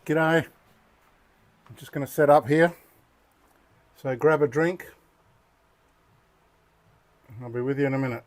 G'day, I'm just going to set up here, so grab a drink, I'll be with you in a minute.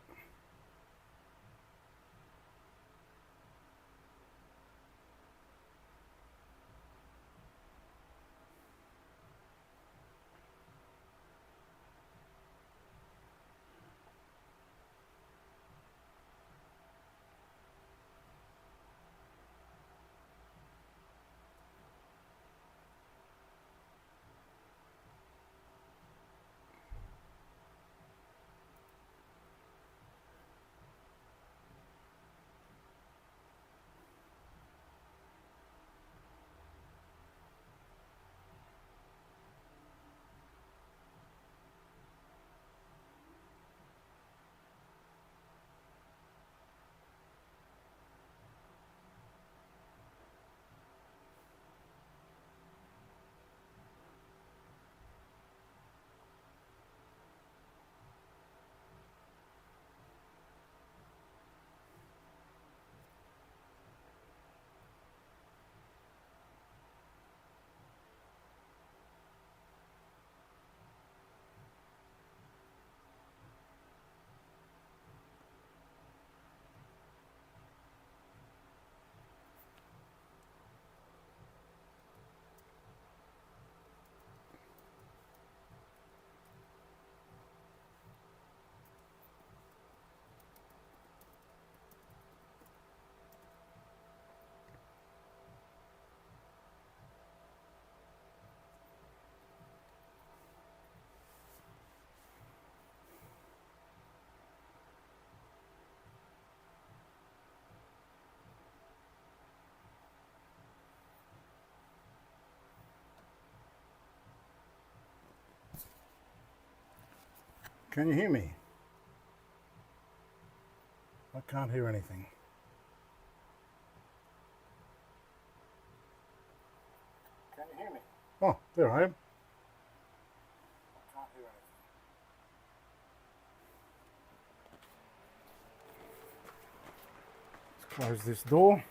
Can you hear me? I can't hear anything. Can you hear me? Oh, there I am. I can't hear anything. Let's close this door.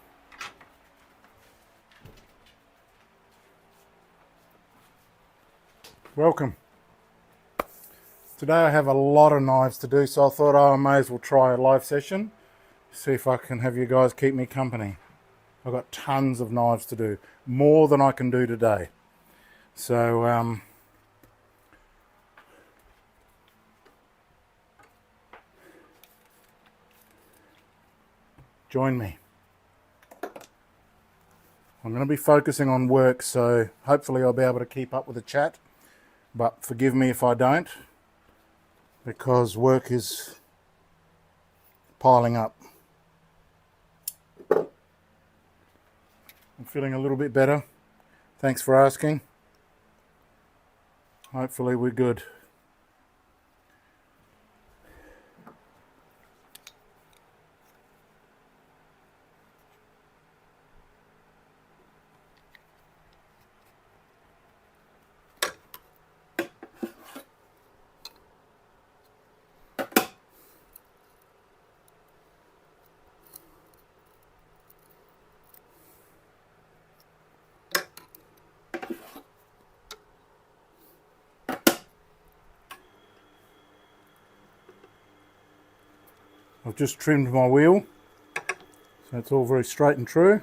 Welcome. Today I have a lot of knives to do, so I thought I may as well try a live session. See if I can have you guys keep me company. I've got tons of knives to do, more than I can do today. So join me. I'm going to be focusing on work, so hopefully I'll be able to keep up with the chat, but forgive me if I don't, because work is piling up. I'm feeling a little bit better. Thanks for asking. Hopefully we're good. I've just trimmed my wheel, so it's all very straight and true.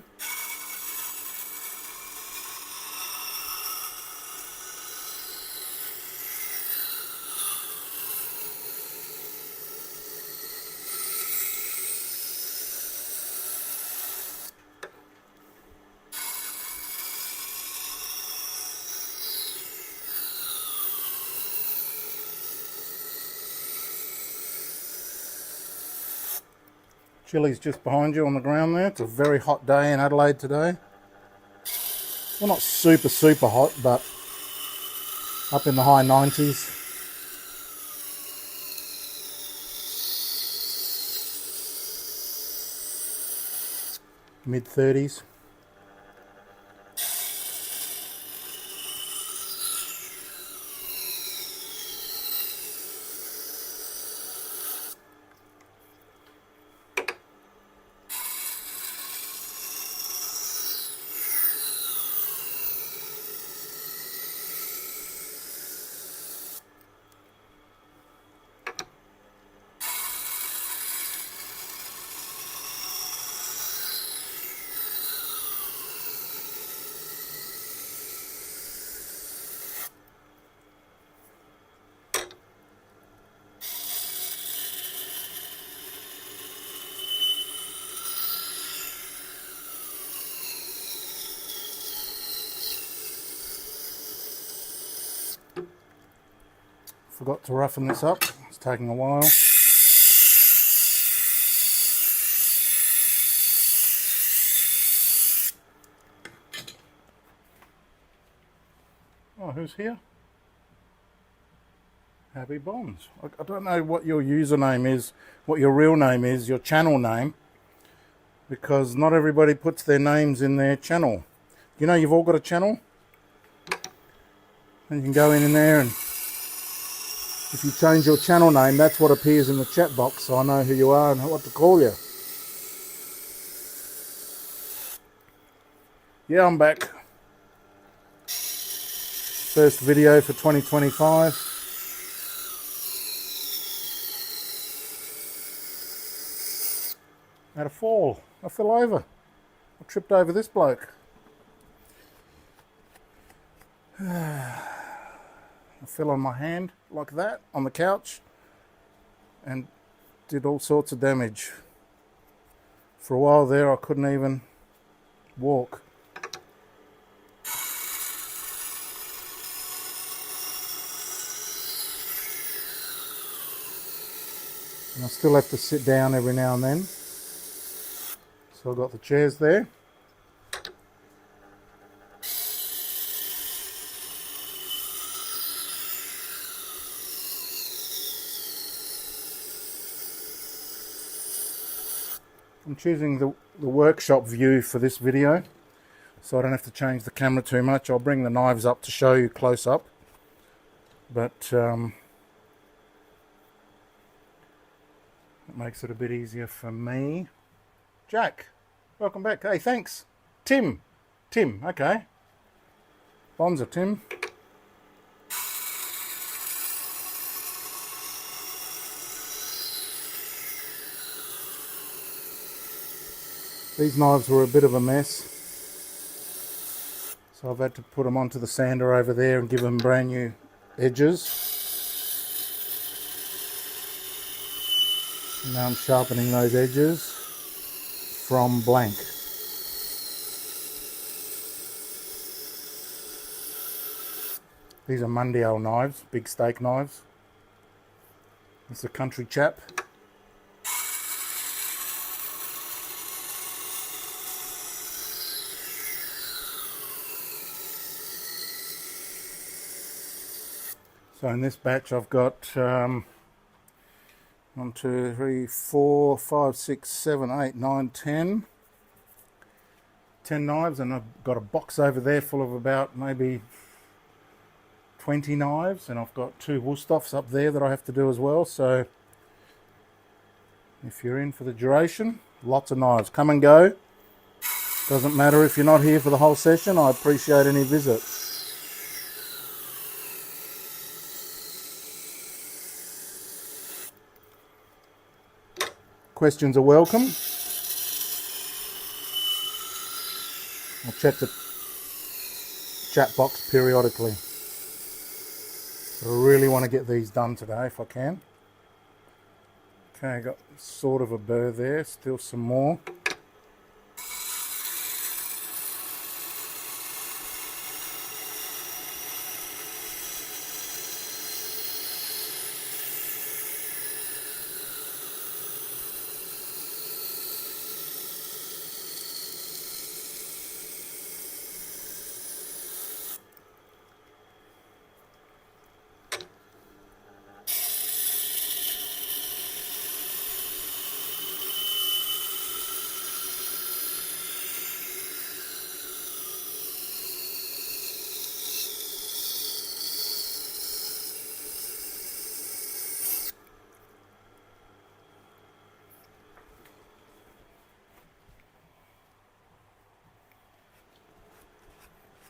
Chilli's just behind you on the ground there. It's a very hot day in Adelaide today. Well, not super, super hot, but up in the high 90s. Mid 30s. Forgot to roughen this up. It's taking a while. Oh, who's here? Happy Bonds. I don't know what your username is, what your real name is, your channel name, because not everybody puts their names in their channel. You know, you've all got a channel, and you can go in there, and if you change your channel name, that's what appears in the chat box, so I know who you are and what to call you. Yeah, I'm back. First video for 2025. I had a fall. I fell over. I tripped over this bloke. I fell on my hand like that on the couch and did all sorts of damage. For a while there, I couldn't even walk. And I still have to sit down every now and then. So I've got the chairs there. I'm choosing the workshop view for this video, so I don't have to change the camera too much. I'll bring the knives up to show you close up. But it makes it a bit easier for me. Jack, welcome back. Hey, thanks. Tim, okay. Bonza, Tim. These knives were a bit of a mess, so I've had to put them onto the sander over there and give them brand new edges. And now I'm sharpening those edges from blank. These are Mundial knives, big steak knives. It's a country chap. So in this batch I've got 1, 2, 3, 4, 5, 6, 7, 8, 9, 10. 10 knives, and I've got a box over there full of about maybe 20 knives, and I've got 2 Wusthoffs up there that I have to do as well. So if you're in for the duration, lots of knives. Come and go. Doesn't matter if you're not here for the whole session. I appreciate any visit. Questions are welcome. I'll check the chat box periodically. But I really want to get these done today if I can. Okay, I got sort of a burr there, still some more.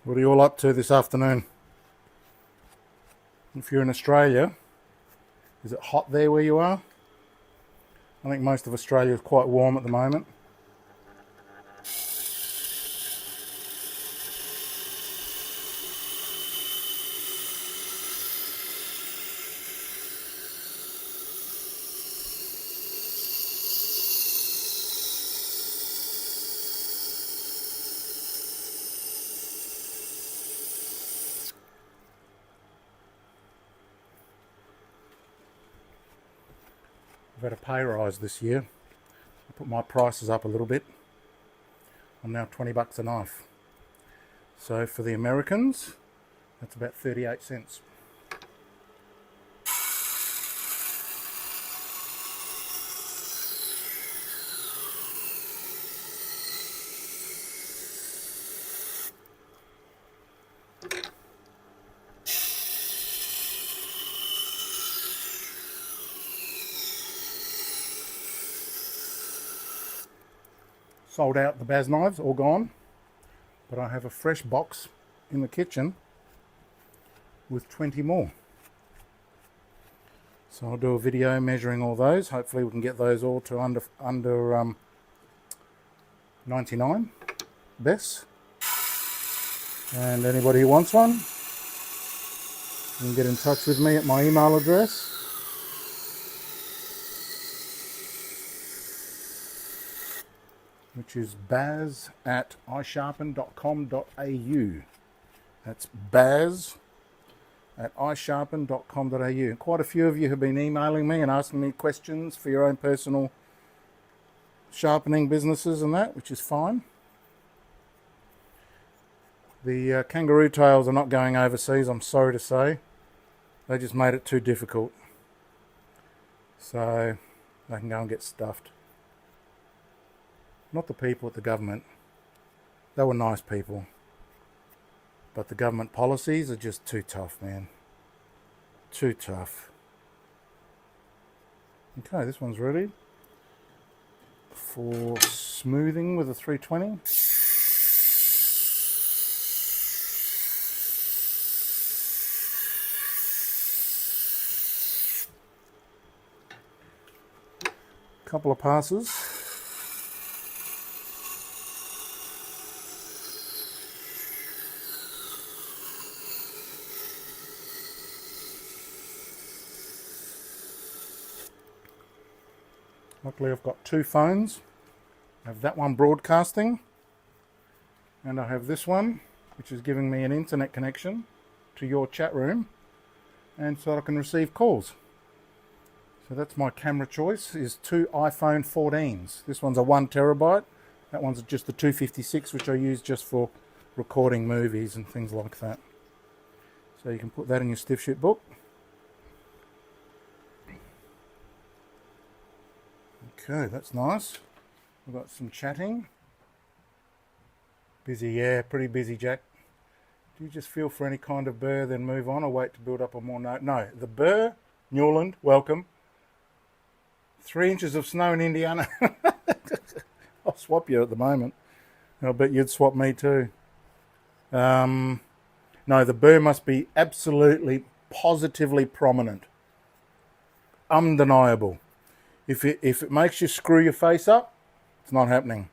What are you all up to this afternoon? If you're in Australia, is it hot there where you are? I think most of Australia is quite warm at the moment. I've had a pay rise this year. I put my prices up a little bit. I'm now 20 bucks a knife. So for the Americans, that's about 38 cents. Sold out the Baz knives, all gone. But I have a fresh box in the kitchen with 20 more. So I'll do a video measuring all those. Hopefully we can get those all to under 99 best. And anybody who wants one, you can get in touch with me at my email address. Which is baz@isharpen.com.au. That's baz@isharpen.com.au. Quite a few of you have been emailing me and asking me questions for your own personal sharpening businesses and that, which is fine. The kangaroo tails are not going overseas, I'm sorry to say. They just made it too difficult. So they can go and get stuffed. Not the people at the government. They were nice people. But the government policies are just too tough, man. Too tough. Okay, this one's ready for smoothing with a 320. Couple of passes. Luckily I've got two phones. I have that one broadcasting and I have this one which is giving me an internet connection to your chat room and so I can receive calls. So that's my camera choice, is two iPhone 14s. This one's a 1 terabyte. That one's just the 256 which I use just for recording movies and things like that. So you can put that in your stiff shit book. Okay, that's nice. We've got some chatting. Busy, yeah, pretty busy, Jack. Do you just feel for any kind of burr, then move on, or wait to build up a more note? No, the burr, Newland, welcome. 3 inches of snow in Indiana. I'll swap you at the moment. I'll bet you'd swap me too. No, the burr must be absolutely, positively prominent. Undeniable. If it makes you screw your face up, it's not happening.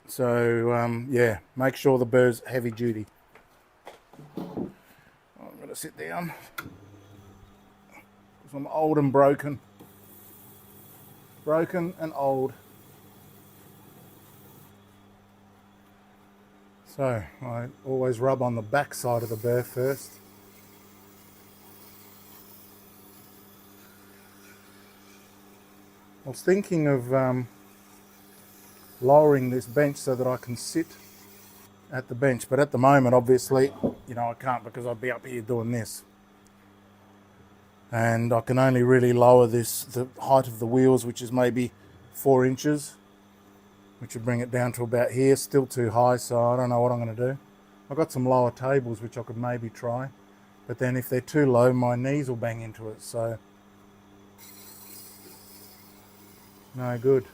So, yeah, make sure the burr's heavy duty. I'm going to sit down because I'm old and broken. Broken and old. So, I always rub on the back side of the burr first. I was thinking of lowering this bench so that I can sit at the bench, but at the moment obviously I can't because I'd be up here doing this, and I can only really lower this, the height of the wheels, which is maybe 4 inches, which would bring it down to about here. Still too high, so I don't know what I'm going to do. I've got some lower tables which I could maybe try, but then if they're too low my knees will bang into it, so no good.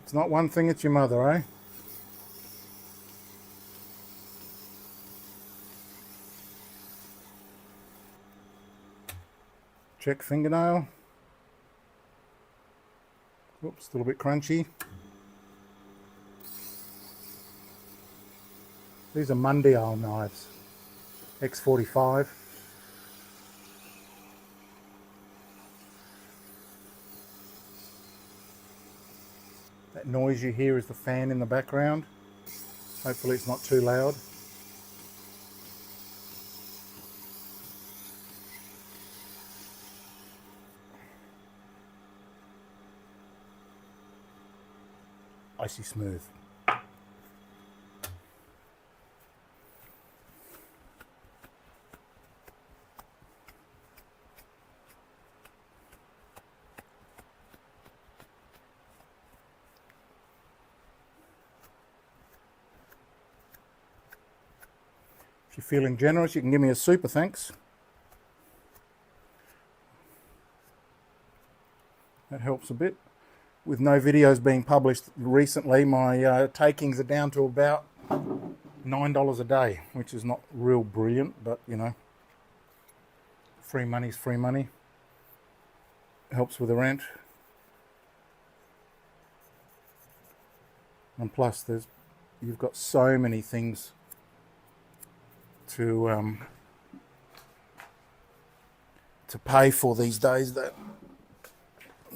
It's not one thing, it's your mother, eh? Check fingernail. Oops, still a bit crunchy. These are Mundial knives, X45. That noise you hear is the fan in the background. Hopefully it's not too loud. icy smooth. If you're feeling generous, you can give me a super thanks. That helps a bit. With no videos being published recently, my takings are down to about $9 a day, which is not real brilliant, but you know, free money's free money. Helps with the rent. And plus, you've got so many things to pay for these days that,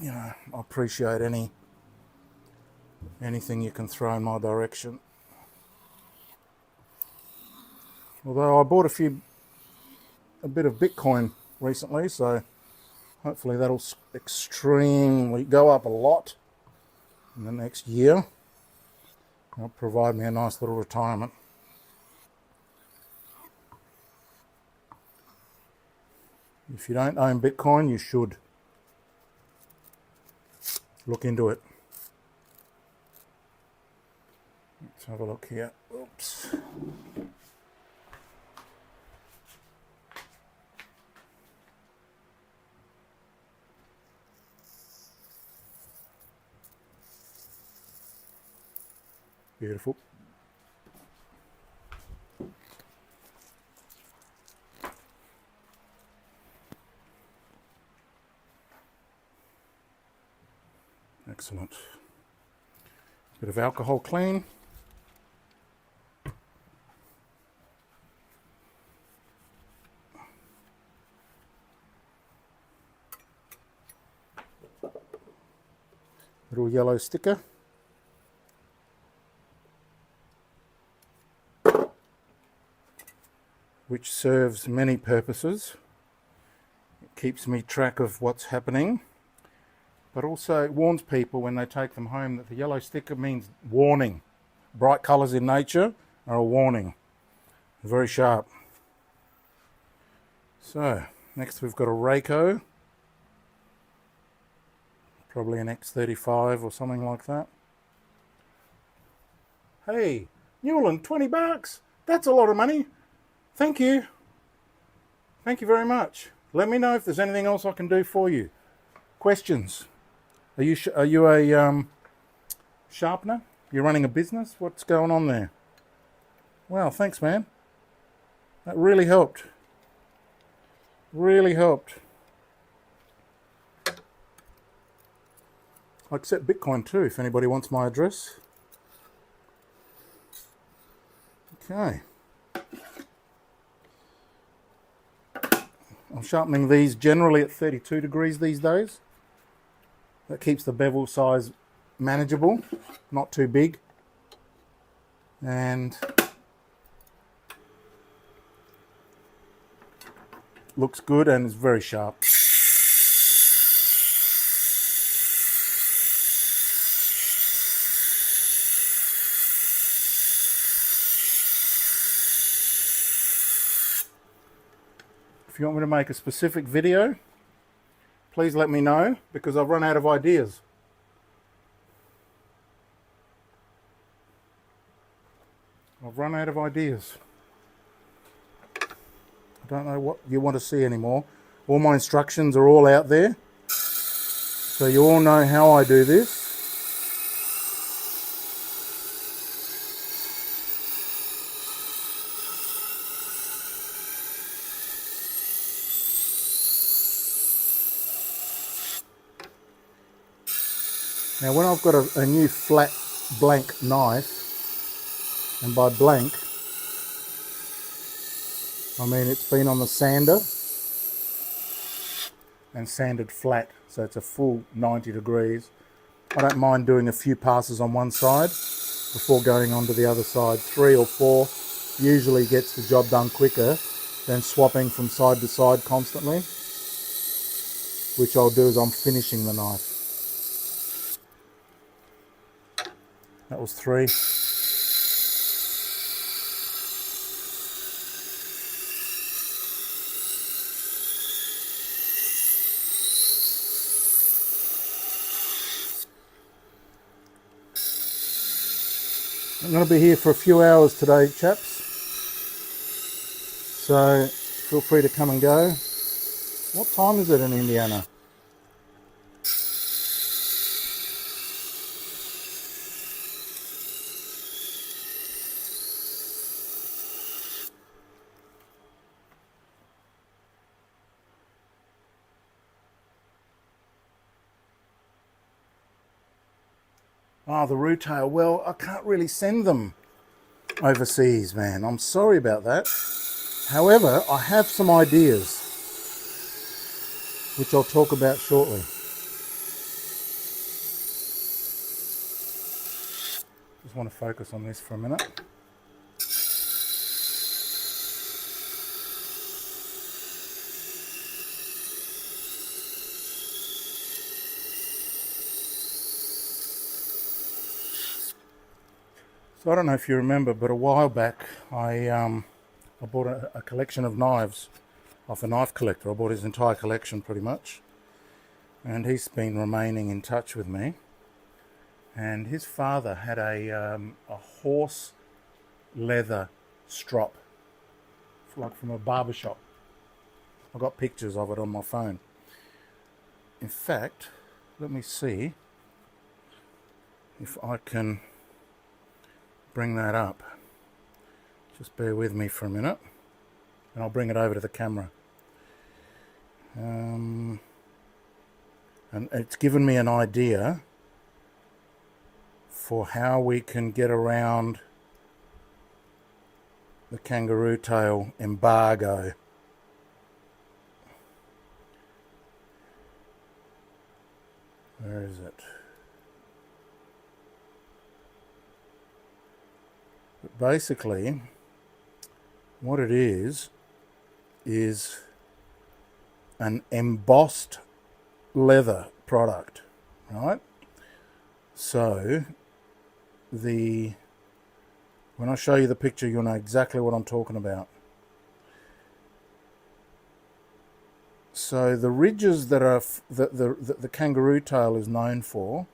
you know, I appreciate anything you can throw in my direction. Although I bought a bit of Bitcoin recently, so hopefully that'll extremely go up a lot in the next year. That'll provide me a nice little retirement. If you don't own Bitcoin, you should. Look into it. Let's have a look here. Oops. Beautiful. Excellent. Bit of alcohol clean. Little yellow sticker. Which serves many purposes. It keeps me track of what's happening, but also it warns people when they take them home that the yellow sticker means warning. Bright colours in nature are a warning. Very sharp. So, next we've got a Reiko. Probably an X35 or something like that. Hey, Newland, $20. That's a lot of money. Thank you. Thank you very much. Let me know if there's anything else I can do for you. Questions? Are you a sharpener? You're running a business? What's going on there? Wow, thanks, man. That really helped. Really helped. I accept Bitcoin too, if anybody wants my address. Okay. I'm sharpening these generally at 32 degrees these days. That keeps the bevel size manageable, not too big. And looks good and is very sharp. If you want me to make a specific video, please let me know, because I've run out of ideas. I've run out of ideas. I don't know what you want to see anymore. All my instructions are all out there, so you all know how I do this. Now when I've got a new flat blank knife, and by blank I mean it's been on the sander and sanded flat, so it's a full 90 degrees. I don't mind doing a few passes on one side before going on to the other side. 3 or 4 usually gets the job done quicker than swapping from side to side constantly, which I'll do as I'm finishing the knife. That was 3. I'm going to be here for a few hours today, chaps. So feel free to come and go. What time is it in Indiana? Oh, the Rutail. Well, I can't really send them overseas, man. I'm sorry about that. However, I have some ideas, which I'll talk about shortly. Just want to focus on this for a minute. So I don't know if you remember, but a while back I bought a collection of knives off a knife collector. I bought his entire collection pretty much, and he's been remaining in touch with me. And his father had a horse leather strop, like from a barber shop. I've got pictures of it on my phone. In fact, let me see if I can bring that up. Just bear with me for a minute and I'll bring it over to the camera. And it's given me an idea for how we can get around the kangaroo tail embargo. Where is it? But basically, what it is an embossed leather product, right? So when I show you the picture, you'll know exactly what I'm talking about. So the ridges that are the kangaroo tail is known for,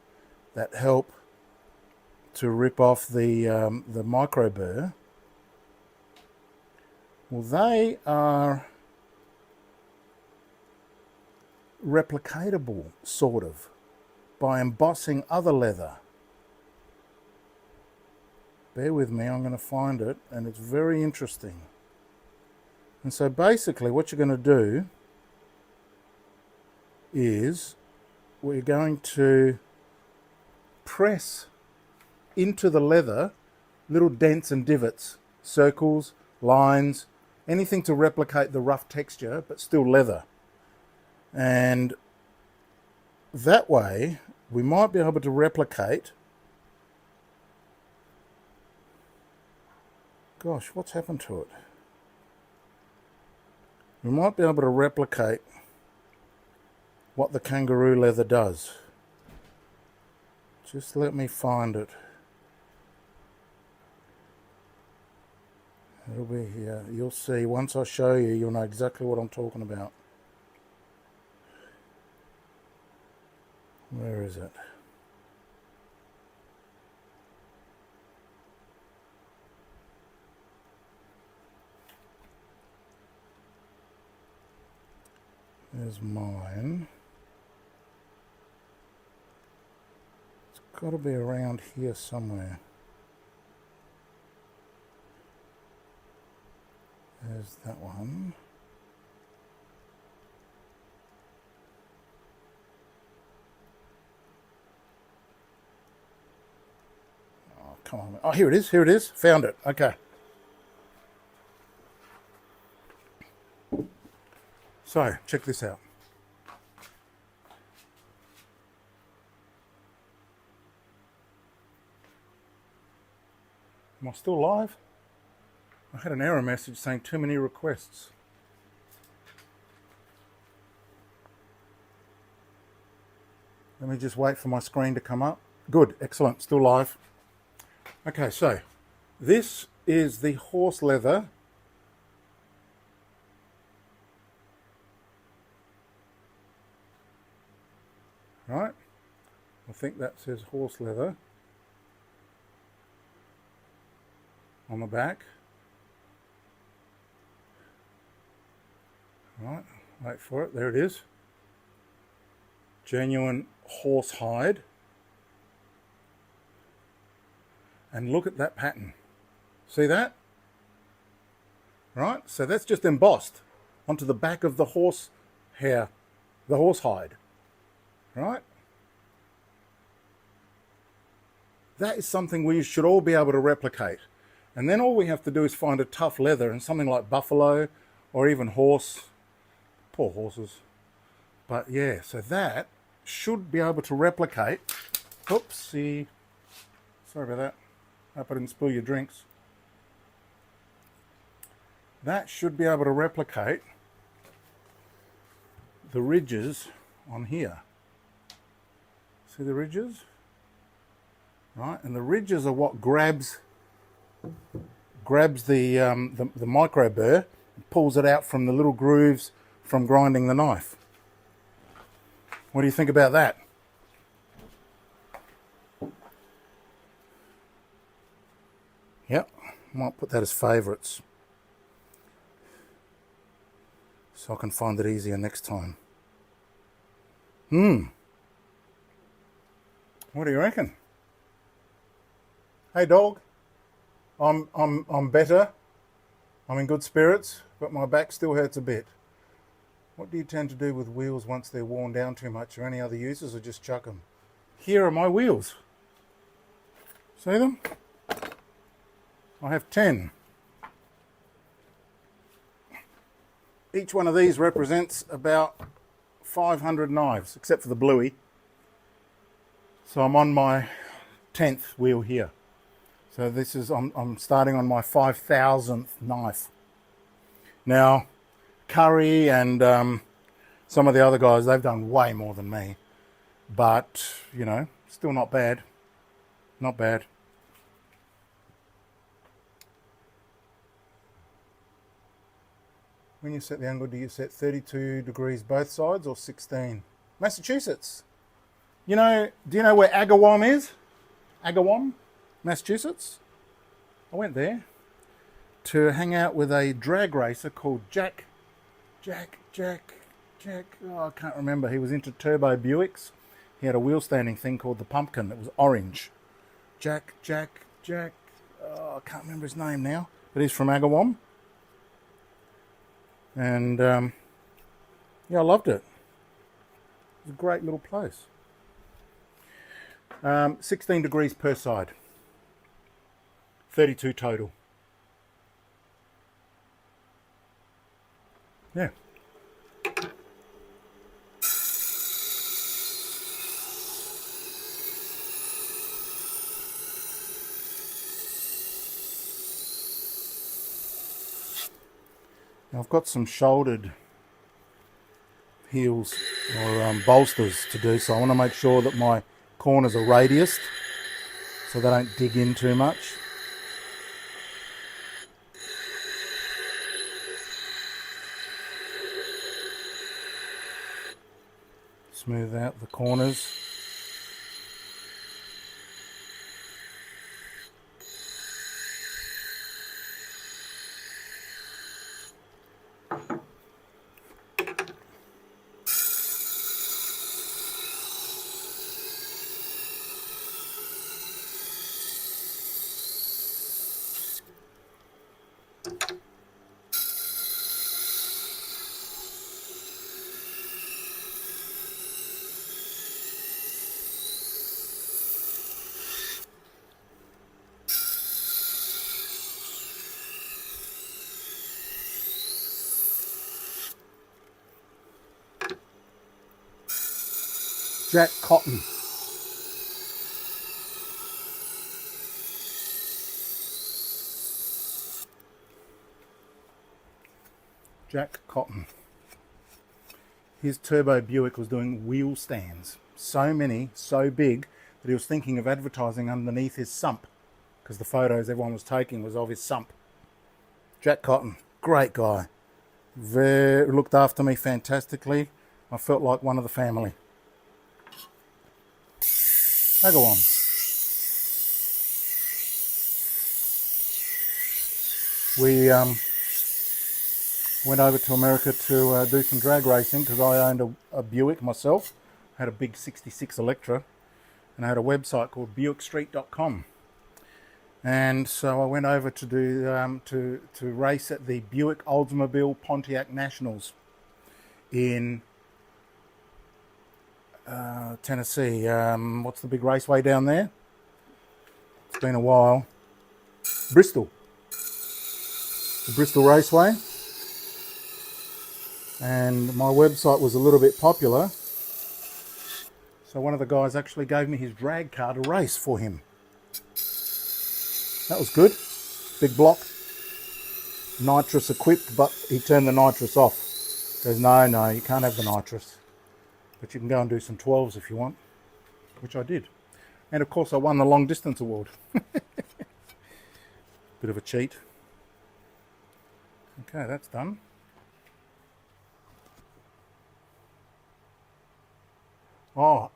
that help to rip off the micro burr, well, they are replicatable, sort of, by embossing other leather. Bear with me, I'm going to find it, and it's very interesting. And so basically what you're going to do is we're going to press into the leather little dents and divots, circles, lines, anything to replicate the rough texture but still leather. And that way we might be able to replicate, gosh, what's happened to it? We might be able to replicate what the kangaroo leather does. Just let me find it. It'll be here. You'll see. Once I show you, you'll know exactly what I'm talking about. Where is it? There's mine. It's got to be around here somewhere. There's that one. Oh, come on. Oh, here it is. Here it is. Found it. Okay. So, check this out. Am I still live? I had an error message saying too many requests. Let me just wait for my screen to come up. Good, excellent, still live. Okay, so this is the horse leather. Right, I think that says horse leather on the back. Right, wait for it, there it is. Genuine horse hide. And look at that pattern. See that? Right, so that's just embossed onto the back of the horse hair, the horse hide. Right? That is something we should all be able to replicate. And then all we have to do is find a tough leather and something like buffalo or even horse. Poor horses. But yeah, so that should be able to replicate. Oopsie. Sorry about that. Hope I didn't spill your drinks. That should be able to replicate the ridges on here. See the ridges? Right, and the ridges are what grabs the micro burr and pulls it out from the little grooves from grinding the knife. What do you think about that? Yep, might put that as favourites so I can find it easier next time. What do you reckon? Hey dog, I'm better. I'm in good spirits, but my back still hurts a bit. What do you tend to do with wheels once they're worn down too much, or any other uses, or just chuck them? Here are my wheels. See them? I have 10. Each one of these represents about 500 knives, except for the bluey. So I'm on my 10th wheel here. So this is, I'm starting on my 5,000th knife. Now, Curry and some of the other guys, they've done way more than me. But, you know, still not bad. Not bad. When you set the angle, do you set 32 degrees both sides or 16? Massachusetts. You know, do you know where Agawam is? Agawam, Massachusetts. I went there to hang out with a drag racer called Jack. Oh, I can't remember. He was into turbo Buicks. He had a wheel standing thing called the Pumpkin. It was orange. Jack. Oh, I can't remember his name now. But he's from Agawam. And yeah, I loved it. It was a great little place. 16 degrees per side. 32 total. Yeah. Now I've got some shouldered heels or bolsters to do, so I want to make sure that my corners are radiused so they don't dig in too much. Smooth out the corners. Jack Cotton. Jack Cotton. His turbo Buick was doing wheel stands. So many, so big, that he was thinking of advertising underneath his sump, because the photos everyone was taking was of his sump. Jack Cotton, great guy. Looked after me fantastically. I felt like one of the family. Now go on. We went over to America to do some drag racing because I owned a Buick myself. I had a big 66 Electra and I had a website called buickstreet.com. And so I went over to do to race at the Buick Oldsmobile Pontiac Nationals in Tennessee. What's the big raceway down there? It's been a while. Bristol. The Bristol Raceway. And my website was a little bit popular. So one of the guys actually gave me his drag car to race for him. That was good. Big block. Nitrous equipped, but he turned the nitrous off. Goes, no, you can't have the nitrous. But you can go and do some 12s if you want. Which I did. And of course I won the long distance award. Bit of a cheat. Okay, that's done. Oh,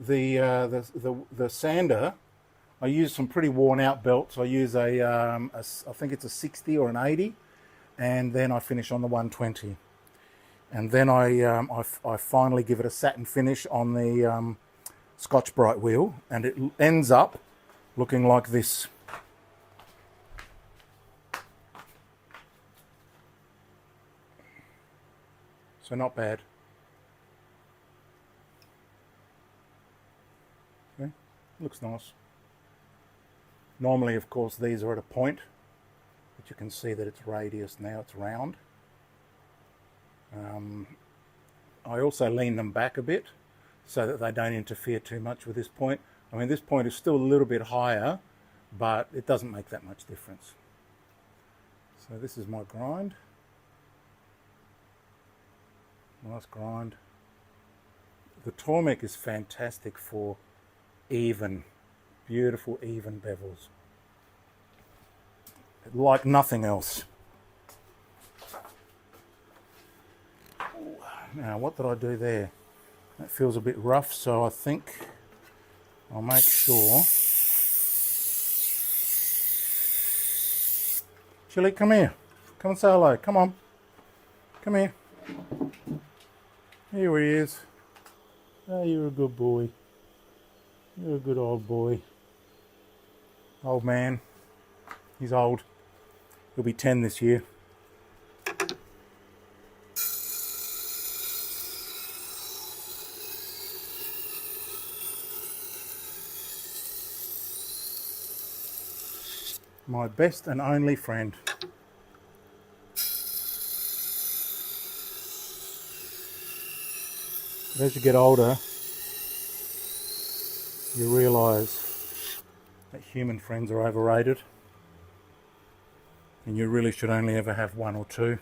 the sander, I use some pretty worn out belts. I use I think it's a 60 or an 80, and then I finish on the 120. And then I finally give it a satin finish on the Scotch Brite wheel, and it ends up looking like this. So not bad. Okay, looks nice. Normally, of course, these are at a point, but you can see that it's radius now, it's round. I also lean them back a bit so that they don't interfere too much with this point. I mean, this point is still a little bit higher, but it doesn't make that much difference. So this is my grind. Nice grind. The Tormek is fantastic for even, beautiful even bevels. Like nothing else. Now, what did I do there? That feels a bit rough, so I think I'll make sure. Chilli, come here. Come and say hello. Come on. Come here. Here he is. Oh, you're a good boy. You're a good old boy. Old man. He's old. He'll be 10 this year. My best and only friend. But as you get older, you realise that human friends are overrated, and you really should only ever have one or two,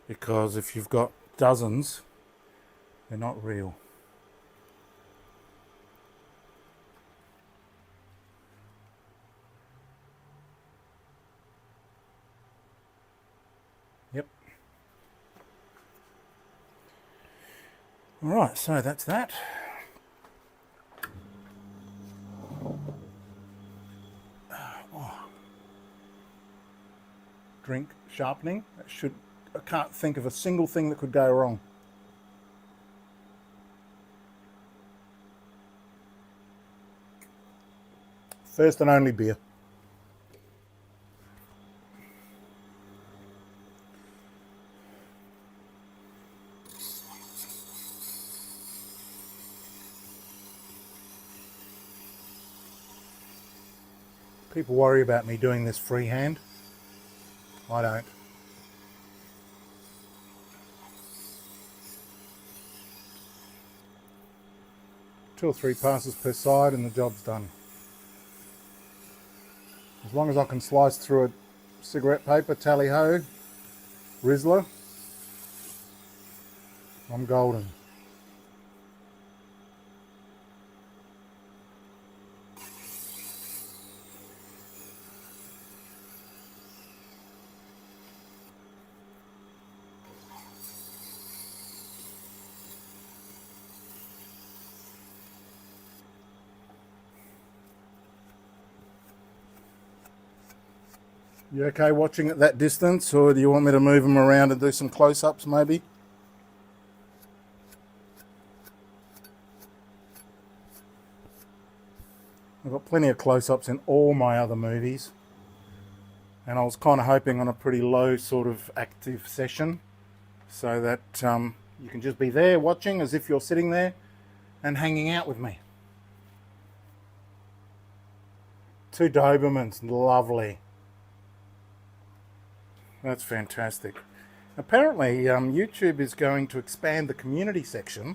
because if you've got dozens, they're not real. Yep. Alright, so that's that. Drink Sharpening. I can't think of a single thing that could go wrong. First and only beer. People worry about me doing this freehand. I don't. 2 or 3 passes per side and the job's done. As long as I can slice through a cigarette paper, tally-ho, Rizzler, I'm golden. You okay watching at that distance, or do you want me to move them around and do some close-ups maybe? I've got plenty of close-ups in all my other movies, and I was kind of hoping on a pretty low sort of active session so that you can just be there watching as if you're sitting there and hanging out with me. 2 Dobermans, lovely. That's fantastic. Apparently, YouTube is going to expand the community section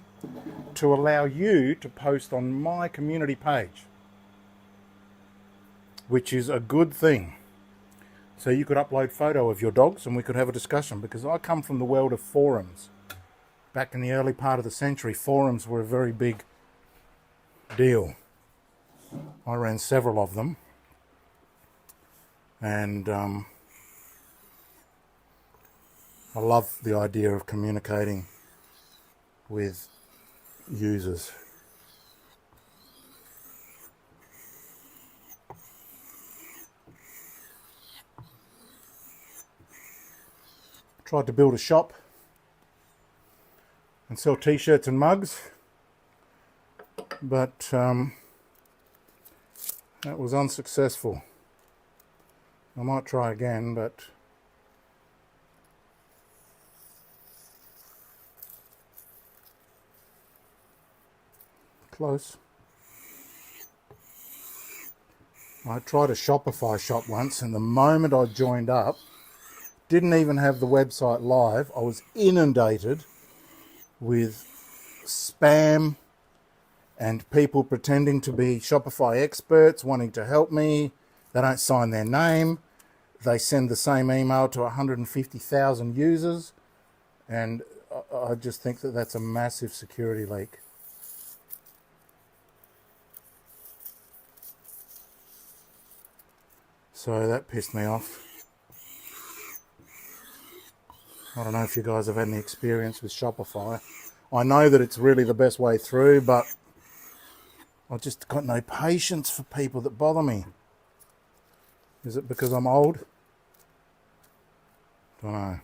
to allow you to post on my community page, which is a good thing. So you could upload photo of your dogs and we could have a discussion, because I come from the world of forums. Back in the early part of the century, forums were a very big deal. I ran several of them, and I love the idea of communicating with users. Tried to build a shop and sell t-shirts and mugs, but that was unsuccessful. I might try again, but close. I tried a Shopify shop once, and the moment I joined up, didn't even have the website live, I was inundated with spam and people pretending to be Shopify experts wanting to help me. They don't sign their name. They send the same email to 150,000 users, and I just think that that's a massive security leak. So that pissed me off. I don't know if you guys have had any experience with Shopify. I know that it's really the best way through, but I just got no patience for people that bother me. Is it because I'm old? Don't know.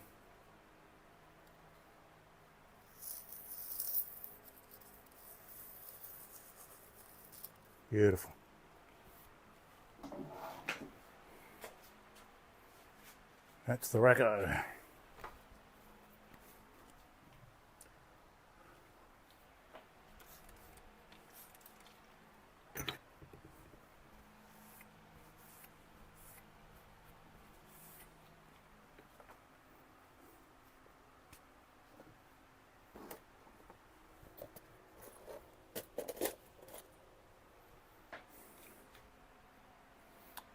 Beautiful. That's the Racco.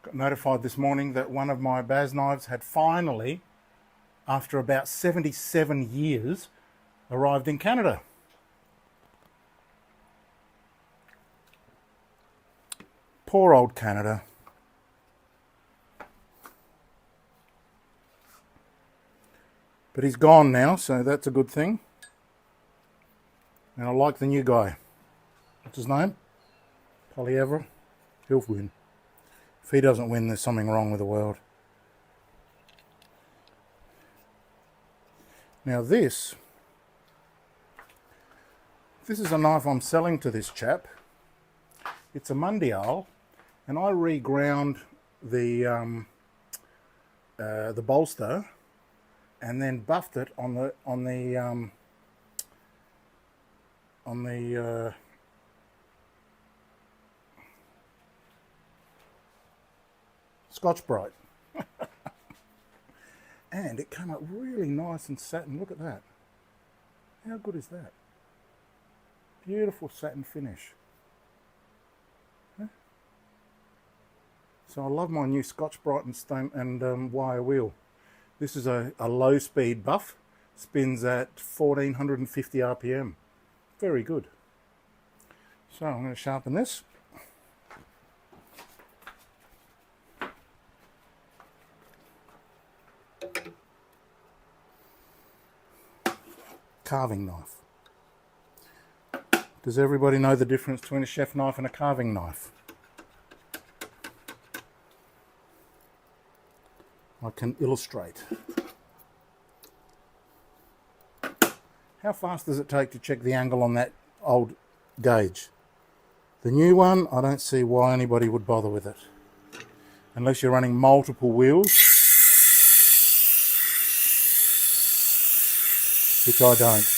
Got notified this morning that one of my Baz knives had finally, after about 77 years, arrived in Canada. Poor old Canada. But he's gone now, so that's a good thing. And I like the new guy. What's his name? Polyevra. He'll win. If he doesn't win, there's something wrong with the world. Now this is a knife I'm selling to this chap. It's a Mundial, and I reground the bolster and then buffed it on the Scotch-Brite. And it came up really nice and satin. Look at that. How good is that? Beautiful satin finish. Huh? So I love my new Scotch-Brite and stone and wire wheel. This is a low speed buff. Spins at 1450 RPM. Very good. So I'm going to sharpen this. Carving knife. Does everybody know the difference between a chef knife and a carving knife? I can illustrate. How fast does it take to check the angle on that old gauge? The new one, I don't see why anybody would bother with it. Unless you're running multiple wheels, which I don't.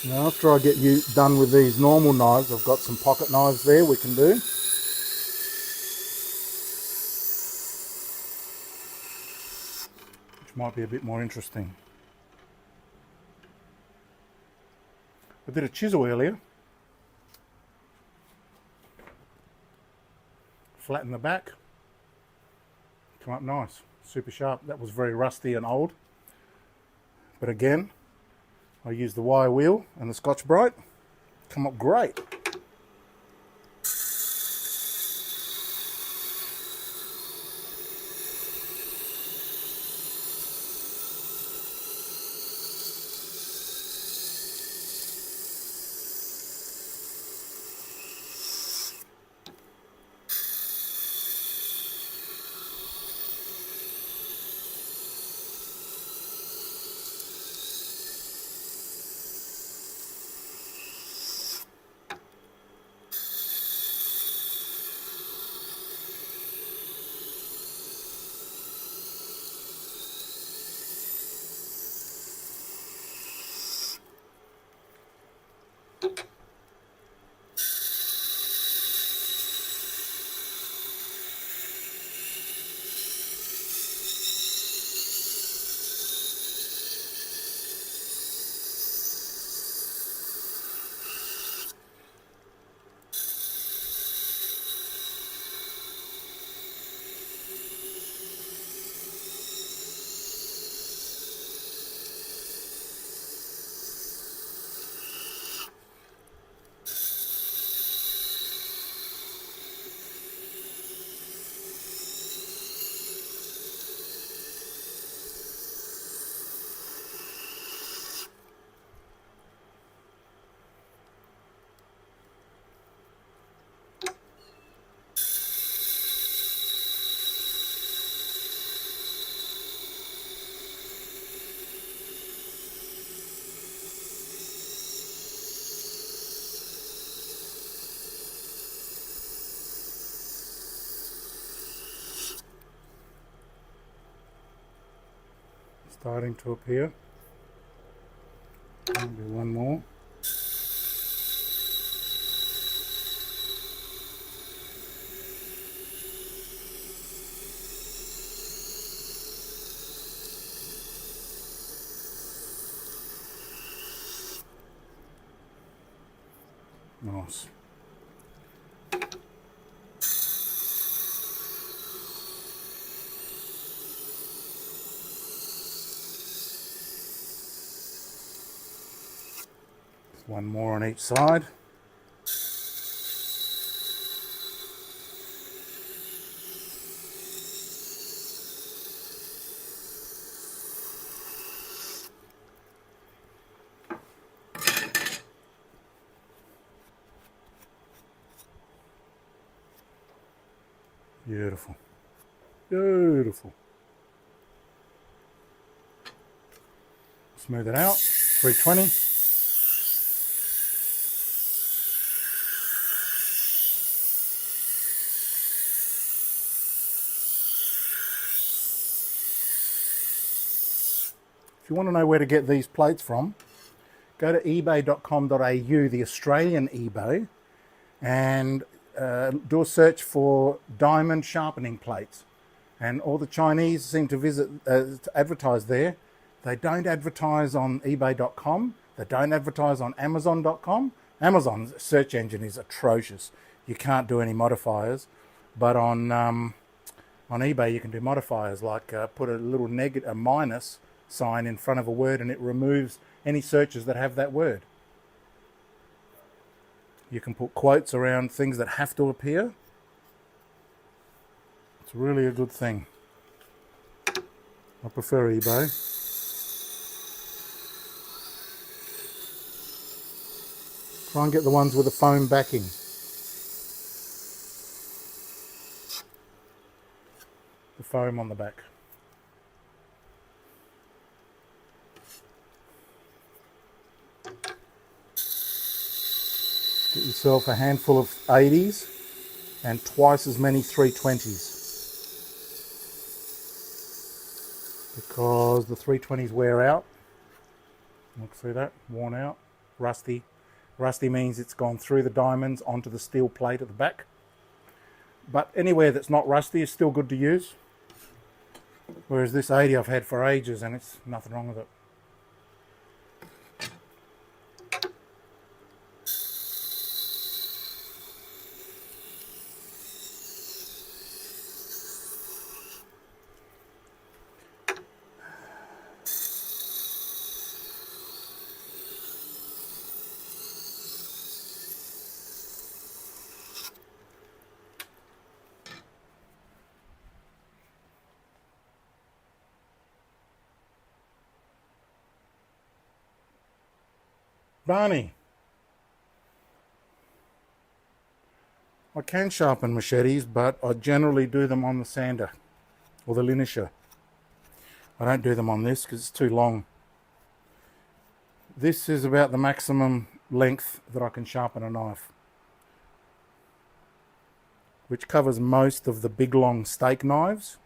Now after I get you done with these normal knives, I've got some pocket knives there we can do. Which might be a bit more interesting. I did a chisel earlier. Flatten the back. Come up nice, super sharp. That was very rusty and old. But again, I used the wire wheel and the Scotch-Brite. Come up great. Starting to appear. Maybe one more. Nice. One more on each side. Beautiful. Beautiful. Smooth it out. 320. If you want to know where to get these plates from, go to ebay.com.au, the Australian eBay, and do a search for diamond sharpening plates. And all the Chinese seem to to advertise there. They don't advertise on ebay.com. They don't advertise on amazon.com. Amazon's search engine is atrocious. You can't do any modifiers. But on eBay you can do modifiers, like put a little a minus sign in front of a word and it removes any searches that have that word. You can put quotes around things that have to appear. It's really a good thing. I prefer eBay. Try and get the ones with the foam backing. The foam on the back. Get yourself a handful of 80s and twice as many 320s. Because the 320s wear out. Look, see that? Worn out. Rusty. Rusty means it's gone through the diamonds onto the steel plate at the back. But anywhere that's not rusty is still good to use. Whereas this 80 I've had for ages and it's nothing wrong with it. Barney, I can sharpen machetes, but I generally do them on the sander or the linisher. I don't do them on this because it's too long. This is about the maximum length that I can sharpen a knife, which covers most of the big long steak knives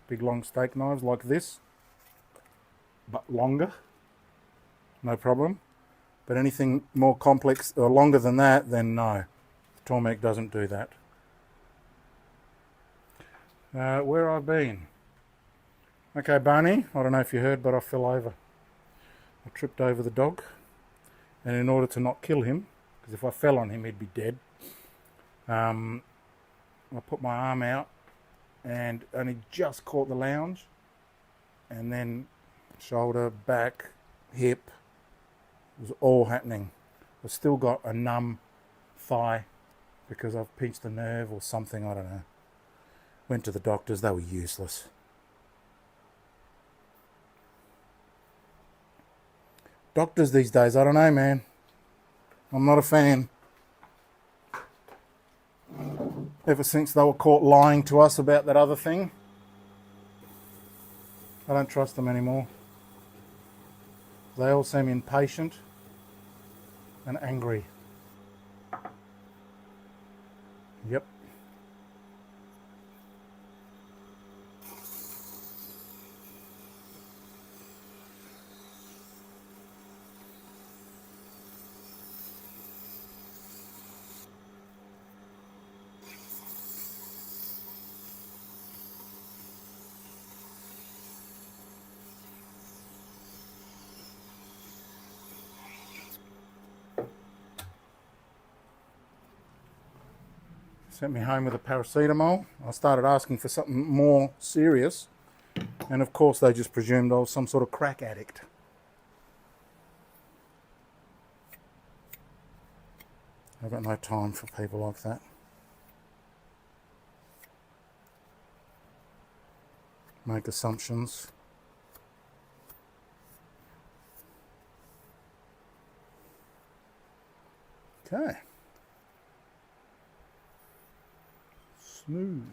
like this, but longer, no problem. But anything more complex or longer than that, then no. The Tormek doesn't do that. Where I've been. Okay, Barney, I don't know if you heard, but I fell over. I tripped over the dog. And in order to not kill him, because if I fell on him, he'd be dead, I put my arm out and only just caught the lounge. And then shoulder, back, hip, it was all happening. I've still got a numb thigh because I've pinched a nerve or something, I don't know. Went to the doctors, they were useless. Doctors these days, I don't know, man. I'm not a fan. Ever since they were caught lying to us about that other thing, I don't trust them anymore. They all seem impatient and angry. Yep. Sent me home with a paracetamol. I started asking for something more serious, and of course they just presumed I was some sort of crack addict. I've got no time for people like that. Make assumptions. Okay. Smooth.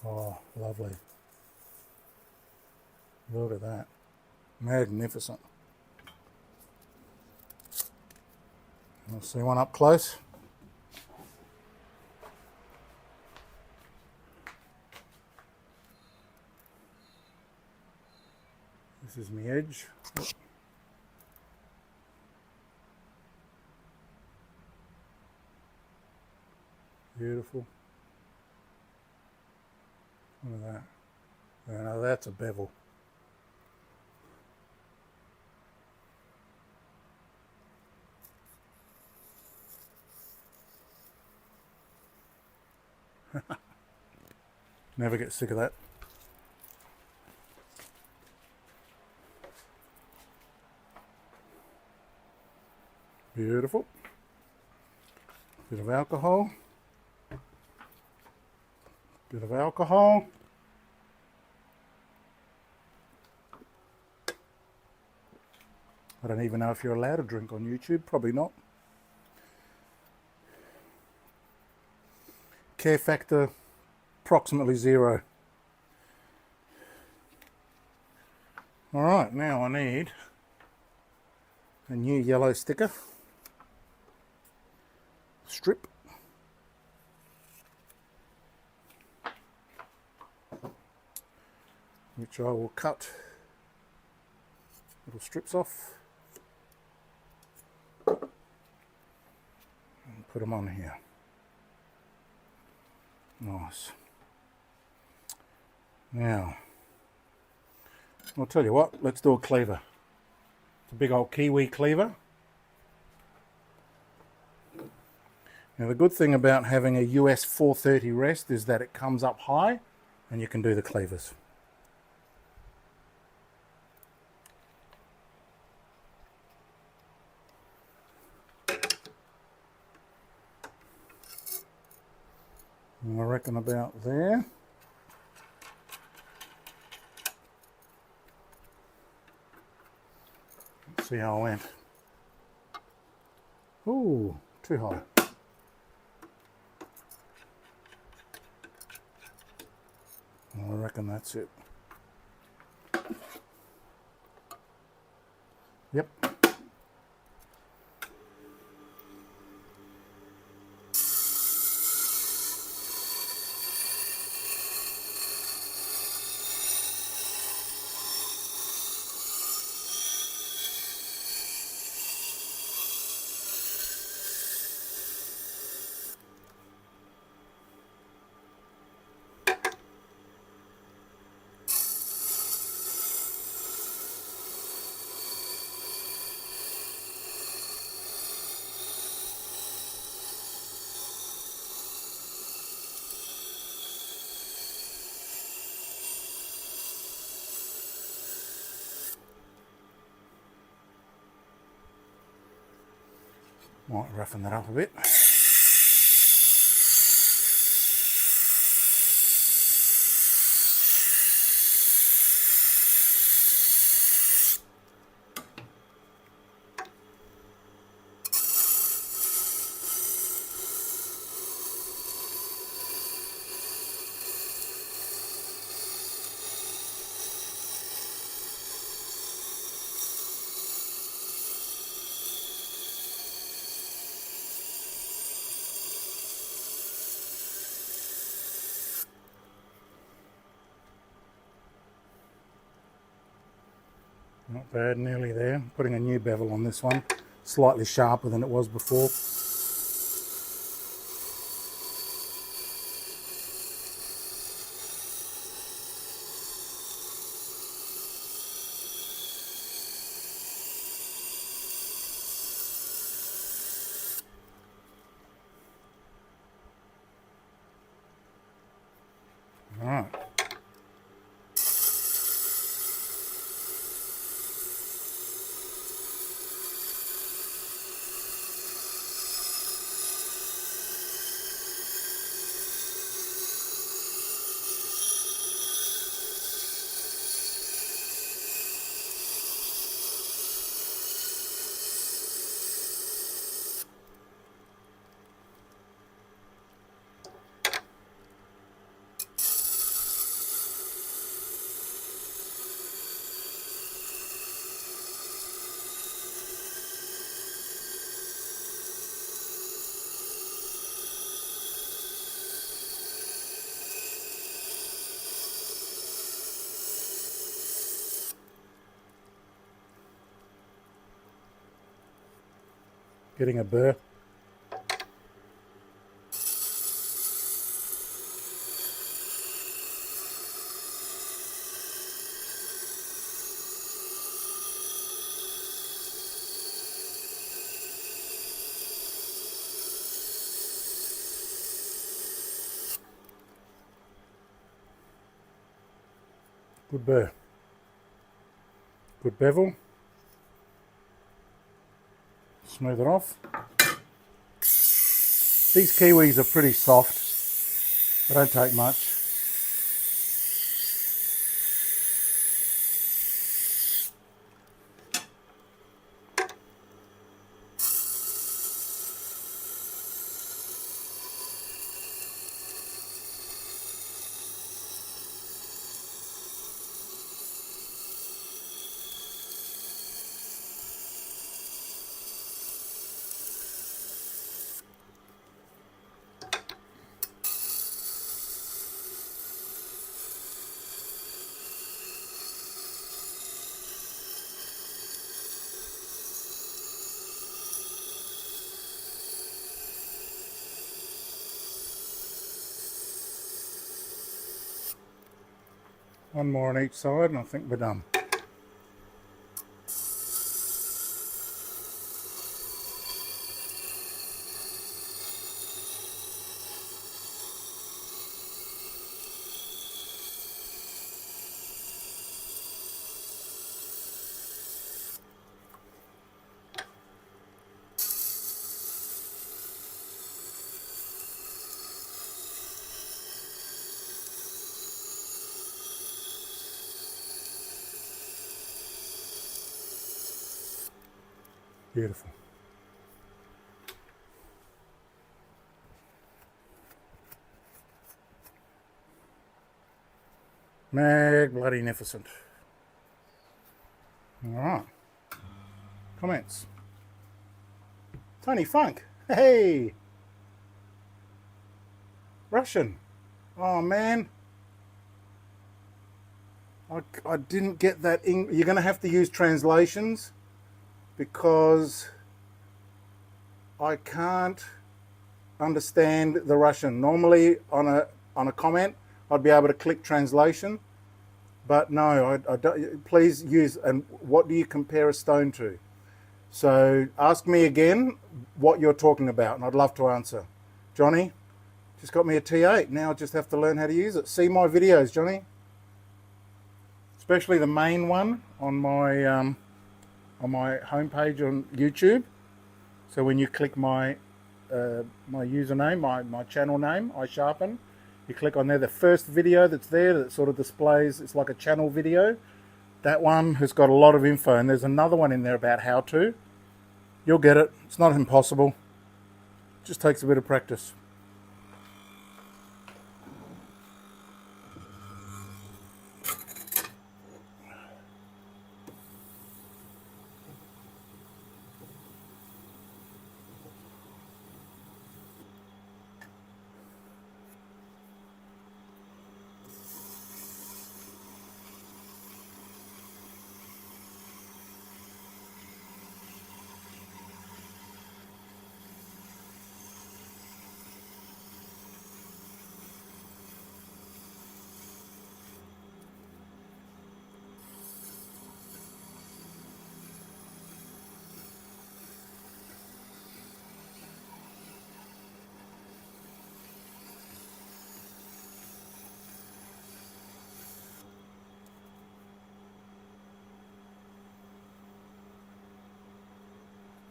Oh, lovely. Look at that. Magnificent. I'll see one up close. This is my edge. beautiful? Look at that. Yeah, now that's a bevel. Never get sick of that. Beautiful. Bit of alcohol. Bit of alcohol. I don't even know if you're allowed to drink on YouTube. Probably not. Care factor, approximately 0. Alright, now I need a new yellow sticker. Strip. Which I will cut little strips off and put them on here. Nice. Now, I'll tell you what, let's do a cleaver. It's a big old Kiwi cleaver. Now the good thing about having a US 430 rest is that it comes up high and you can do the cleavers. I reckon about there. Let's see how I went. Ooh, too high. I reckon that's it. Yep. Might roughen that up a bit. Not bad, nearly there. Putting a new bevel on this one, slightly sharper than it was before. All right. Getting a burr. Good burr. Good bevel. Smooth it off. These kiwis are pretty soft. They don't take much. One more on each side and I think we're done. Beautiful. Mag-bloody-nificent. Alright. Comments. Tony Funk. Hey! Russian. Oh man. I didn't get that. You're going to have to use translations because I can't understand the Russian. Normally on a comment I'd be able to click translation, but no, I don't. Please use, and what do you compare a stone to? So ask me again what you're talking about and I'd love to answer. Johnny just got me a T8. Now I just have to learn how to use it. See my videos, Johnny, especially the main one on my homepage on YouTube. So when you click my username, my channel name, I Sharpen, you click on there, the first video that's there that sort of displays, it's like a channel video. That one has got a lot of info, and there's another one in there about how to. You'll get it. It's not impossible. It just takes a bit of practice.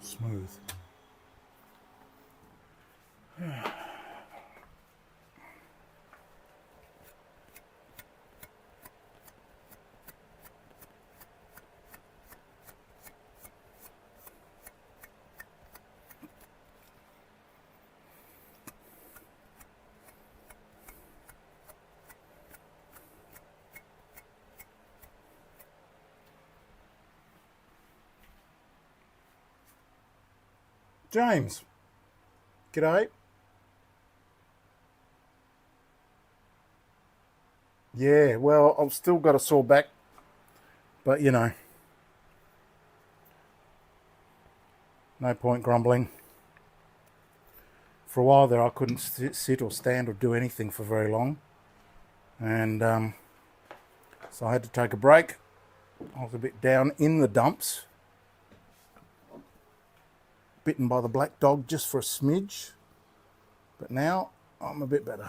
Smooth. James, g'day. Yeah, well, I've still got a sore back, but you know, no point grumbling. For a while there, I couldn't sit or stand or do anything for very long, and so I had to take a break. I was a bit down in the dumps. Bitten by the black dog just for a smidge, but now I'm a bit better.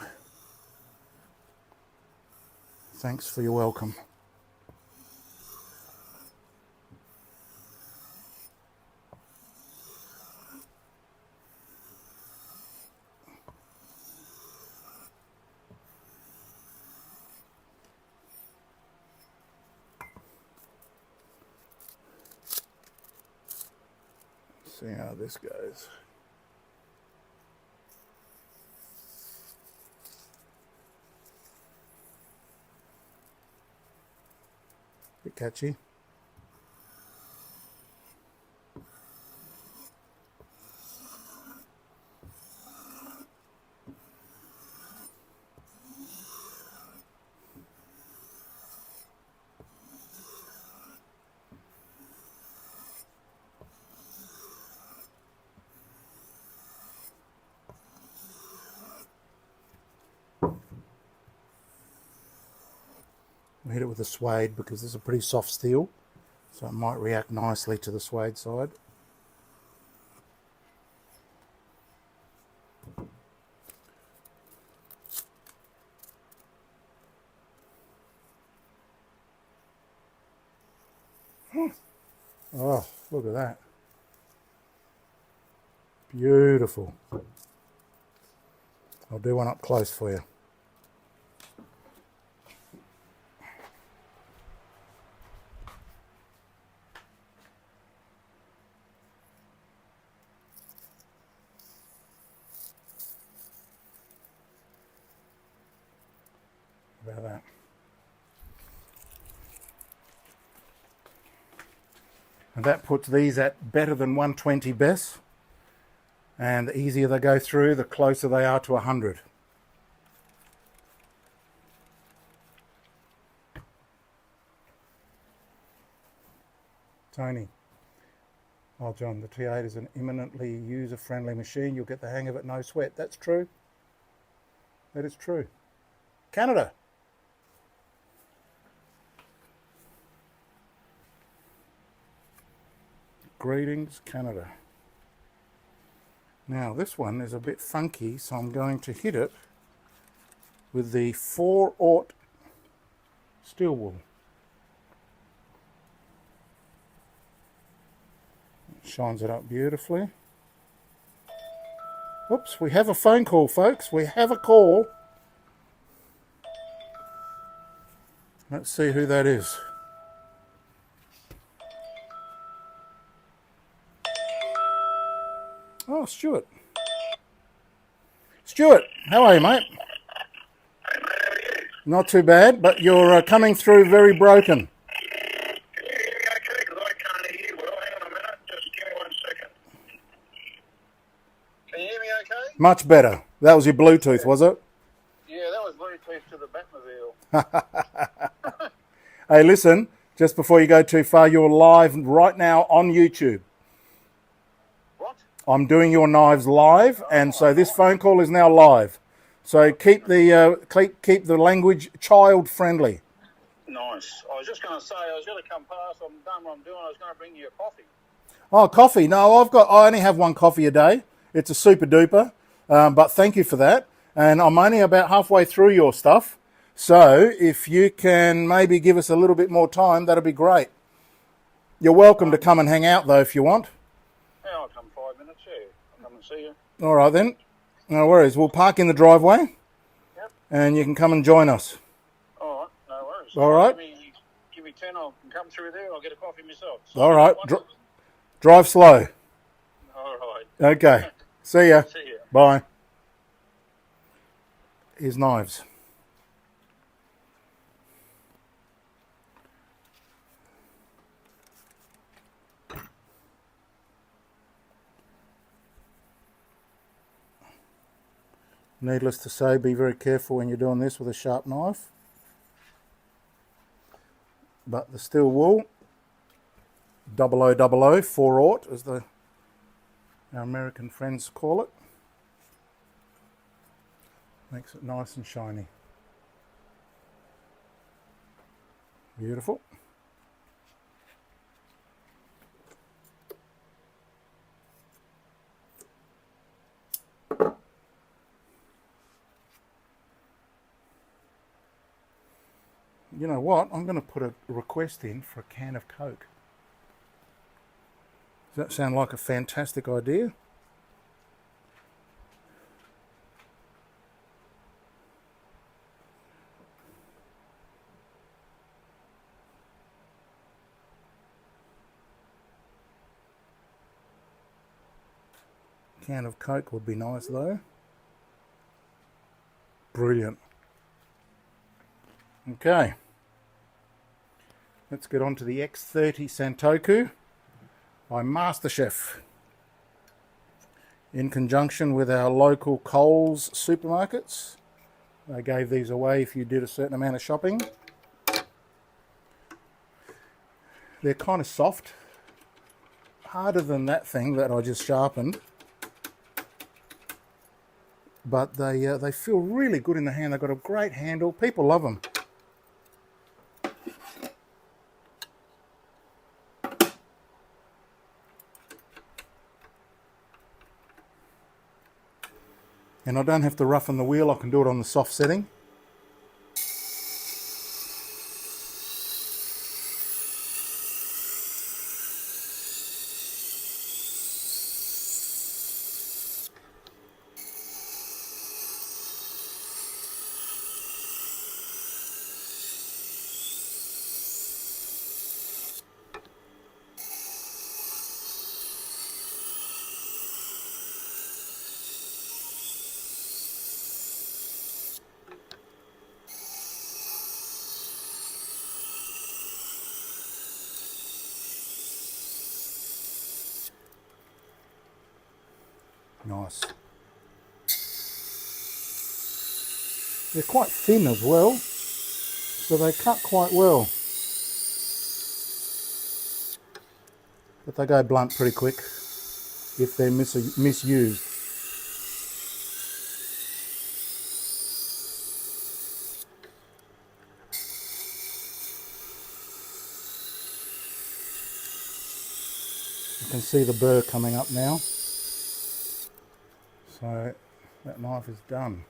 Thanks for your welcome. See how this goes. Bit catchy. We hit it with a suede because this is a pretty soft steel, so it might react nicely to the suede side. Oh, look at that. Beautiful. I'll do one up close for you. About that. And that puts these at better than 120 Bess. And the easier they go through, the closer they are to 100. Tony. Oh, John, the T8 is an eminently user-friendly machine. You'll get the hang of it, no sweat. That's true. That is true. Canada. Greetings, Canada. Now, this one is a bit funky, so I'm going to hit it with the 4/0 steel wool. Shines it up beautifully. Oops, we have a phone call, folks. We have a call. Let's see who that is. Oh, Stuart. Stuart, how are you, mate? Not too bad, but you're coming through very broken. Much better. That was your Bluetooth, was it? Yeah, that was Bluetooth to the Batmobile. Hey, listen, just before you go too far, you're live right now on YouTube. What? I'm doing your knives live, and so this phone call is now live. So keep the language child friendly. Nice. I was just going to say, I was going to come past. I'm done what I'm doing. I was going to bring you a coffee. Oh, coffee. No, I only have one coffee a day. It's a super duper. But thank you for that. And I'm only about halfway through your stuff. So if you can maybe give us a little bit more time, that'd be great. You're welcome to come and hang out, though, if you want. Yeah, I'll come 5 minutes, yeah. I'll come and see you. All right, then. No worries. We'll park in the driveway. Yep. And you can come and join us. All right, no worries. All right. Give me 10, I'll come through there. I'll get a coffee myself. So all right. Drive slow. All right. Okay. See ya. See ya. Bye. Here's knives. Needless to say, be very careful when you're doing this with a sharp knife. But the steel wool, 0000, 4/0, as our American friends call it, makes it nice and shiny. Beautiful. You know what? I'm going to put a request in for a can of Coke. Does that sound like a fantastic idea? can of Coke would be nice though. Brilliant. Okay. Let's get on to the X30 Santoku by MasterChef, in conjunction with our local Coles supermarkets. They gave these away if you did a certain amount of shopping. They're kind of soft, harder than that thing that I just sharpened, but they feel really good in the hand. They've got a great handle. People love them. And I don't have to roughen the wheel, I can do it on the soft setting. Nice. They're quite thin as well, so they cut quite well. But they go blunt pretty quick if they're misused. You can see the burr coming up now. So that knife is done.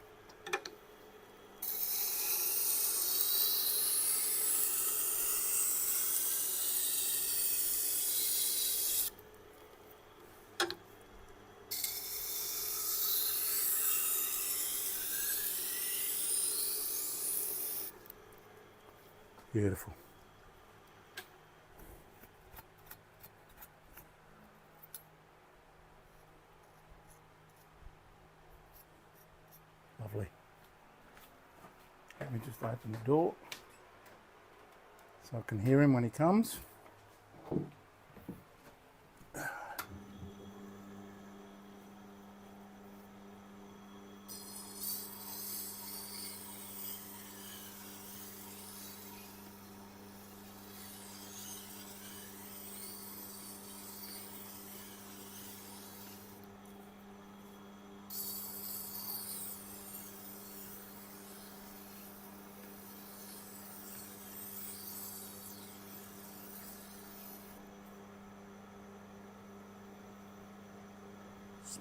Beautiful. Lovely. Let me just open the door so I can hear him when he comes.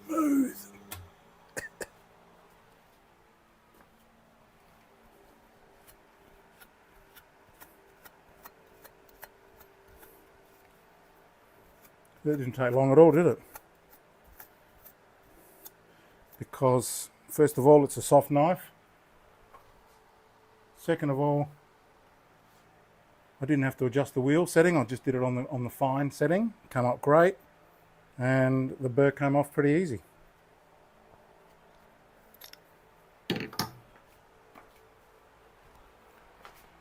Smooth. That didn't take long at all, did it? Because first of all, it's a soft knife. Second of all, I didn't have to adjust the wheel setting. I just did it on the fine setting. Come up great, and the burr came off pretty easy.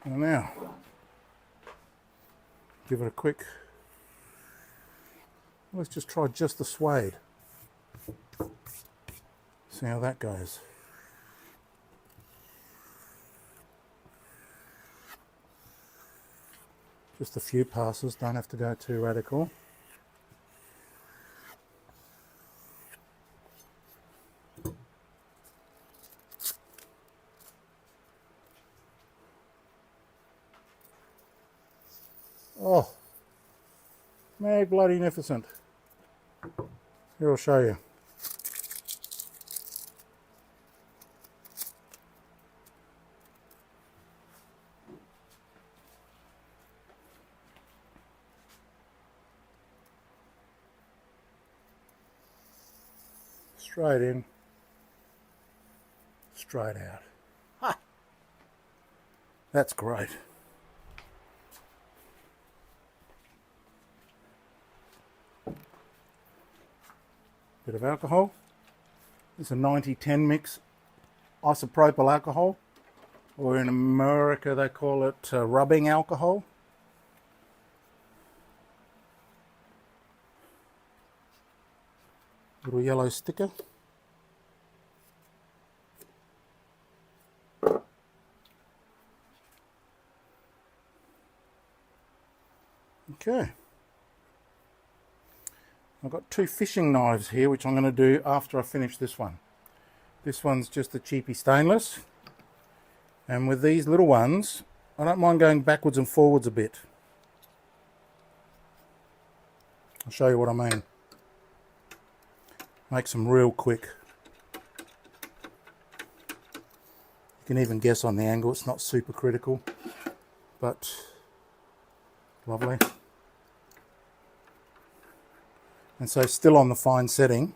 And now, give it a quick. Let's just try just the suede. See how that goes. Just a few passes, don't have to go too radical. Oh, magnificent. Here, I'll show you. Straight in, straight out. Ha! That's great. Bit of alcohol. It's a 90-10 mix isopropyl alcohol, or in America they call it rubbing alcohol. Little yellow sticker. Okay. I've got 2 fishing knives here, which I'm going to do after I finish this one. This one's just a cheapy stainless. And with these little ones, I don't mind going backwards and forwards a bit. I'll show you what I mean. Makes them real quick. You can even guess on the angle, it's not super critical, but lovely. And so still on the fine setting,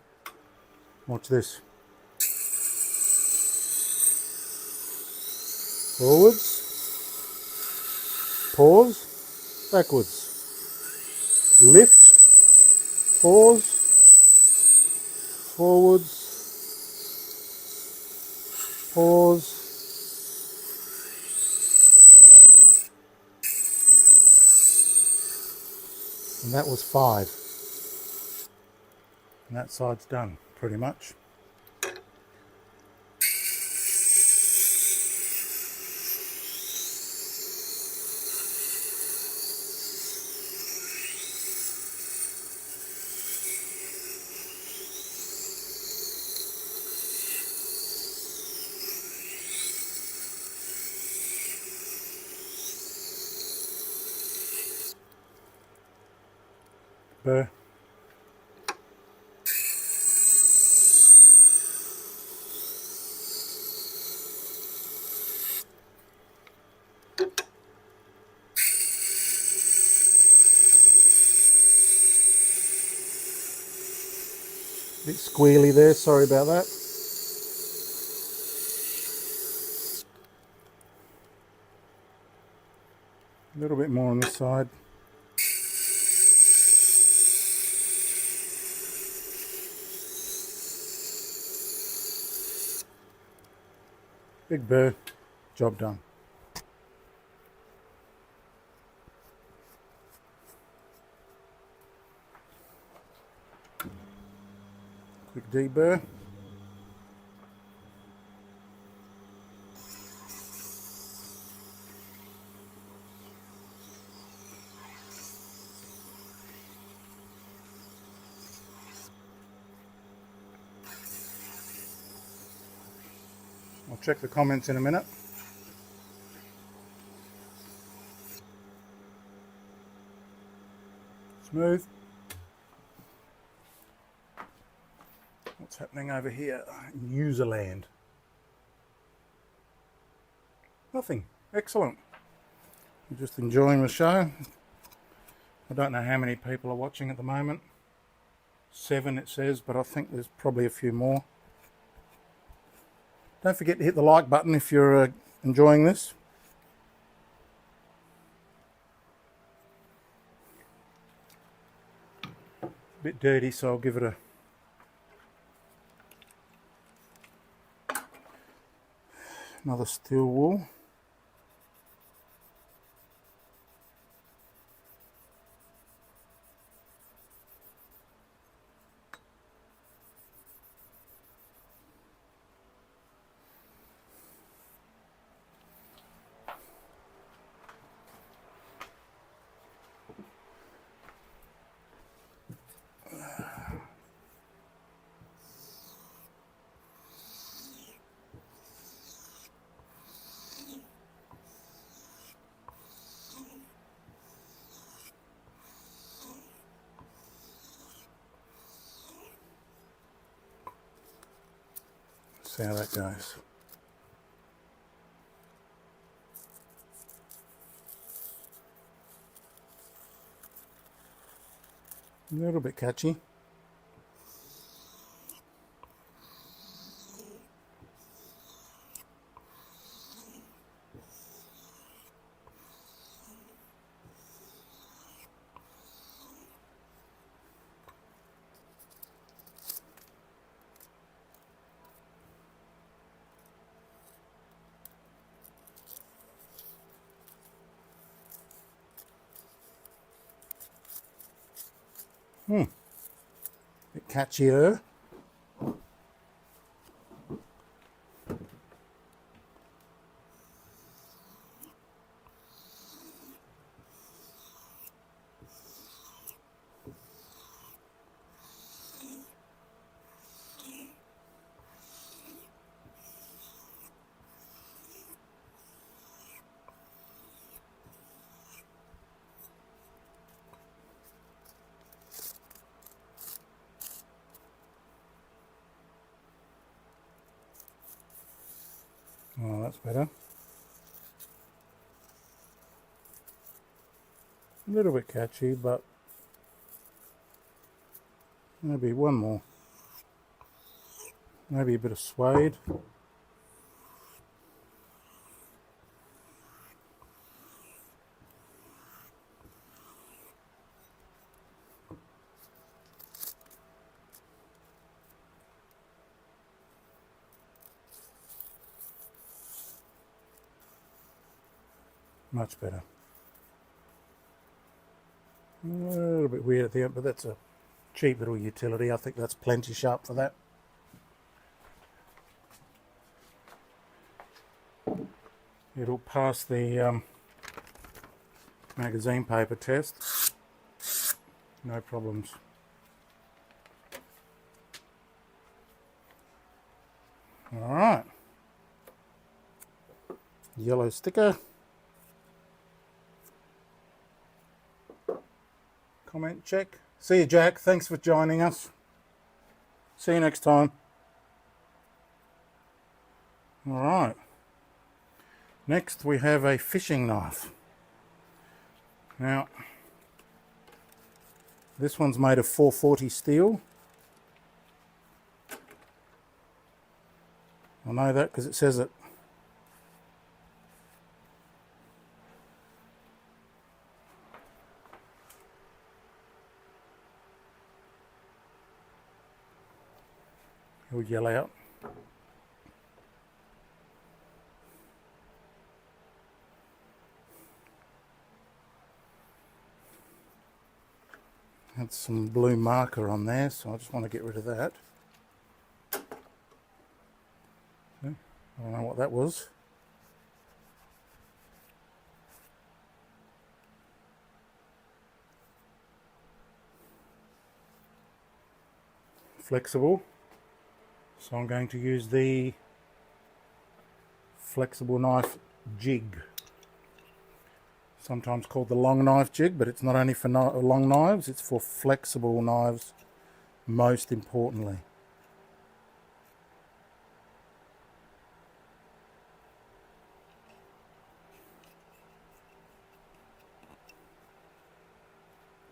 watch this. Forwards, pause, backwards, lift, pause, forwards, pause, and that was 5. And that side's done, pretty much. Burr. Bit squealy there, sorry about that. A little bit more on this side. Big burr, job done. Quick deburr. I'll check the comments in a minute. Smooth. What's happening over here in user land? Nothing. Excellent. I'm just enjoying the show. I don't know how many people are watching at the moment. 7 it says, but I think there's probably a few more. Don't forget to hit the like button if you're enjoying this. A bit dirty, so I'll give it another steel wool. See how that goes. A little bit catchy. Bit catchier. Oh, that's better. A little bit catchy, but maybe one more. Maybe a bit of suede. Much better. A little bit weird at the end, but that's a cheap little utility. I think that's plenty sharp for that. It'll pass the magazine paper test. No problems. Alright. Yellow sticker. Comment check. See you, Jack. Thanks for joining us. See you next time. Alright. Next we have a fishing knife. Now, this one's made of 440 steel. I know that because it says it. It'll yell out. Had some blue marker on there, so I just want to get rid of that. I don't know what that was. Flexible. So I'm going to use the flexible knife jig. Sometimes called the long knife jig, but it's not only for long knives, it's for flexible knives most importantly.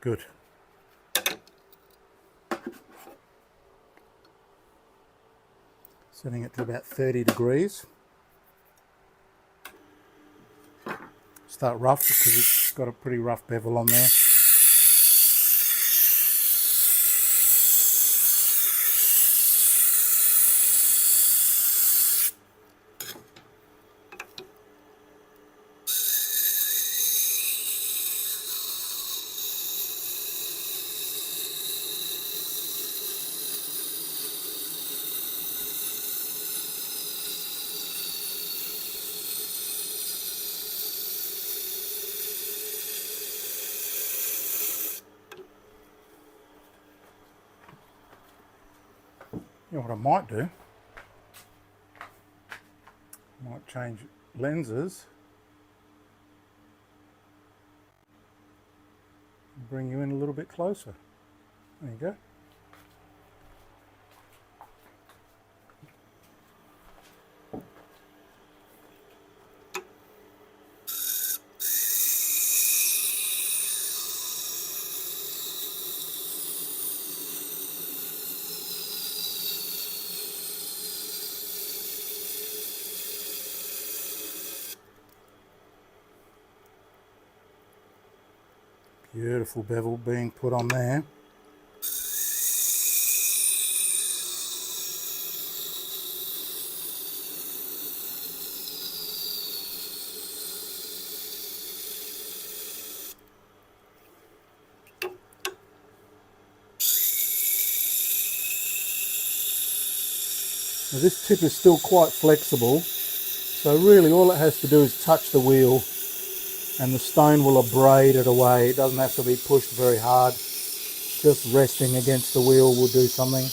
Good. Setting it to about 30 degrees. Start rough because it's got a pretty rough bevel on there. You know what I might do? I might change lenses. Bring you in a little bit closer. There you go. Beautiful bevel being put on there. Now this tip is still quite flexible, so really all it has to do is touch the wheel and the stone will abrade it away. It doesn't have to be pushed very hard. Just resting against the wheel will do something.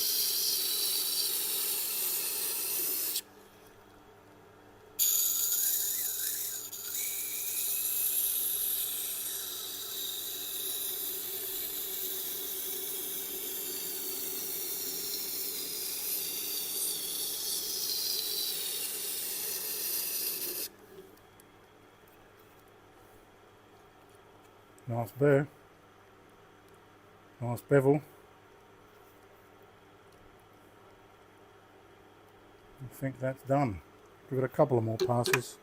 Nice burr. Nice bevel. I think that's done. Give it a couple of more passes.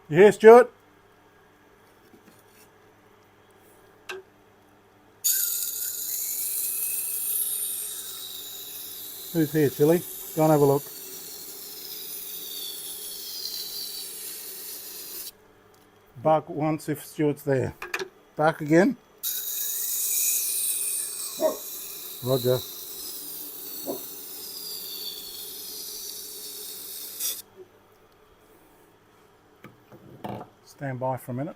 You here, Stuart? Who's here, Chilli? Go and have a look. Bark once if Stuart's there. Bark again. Roger. Stand by for a minute.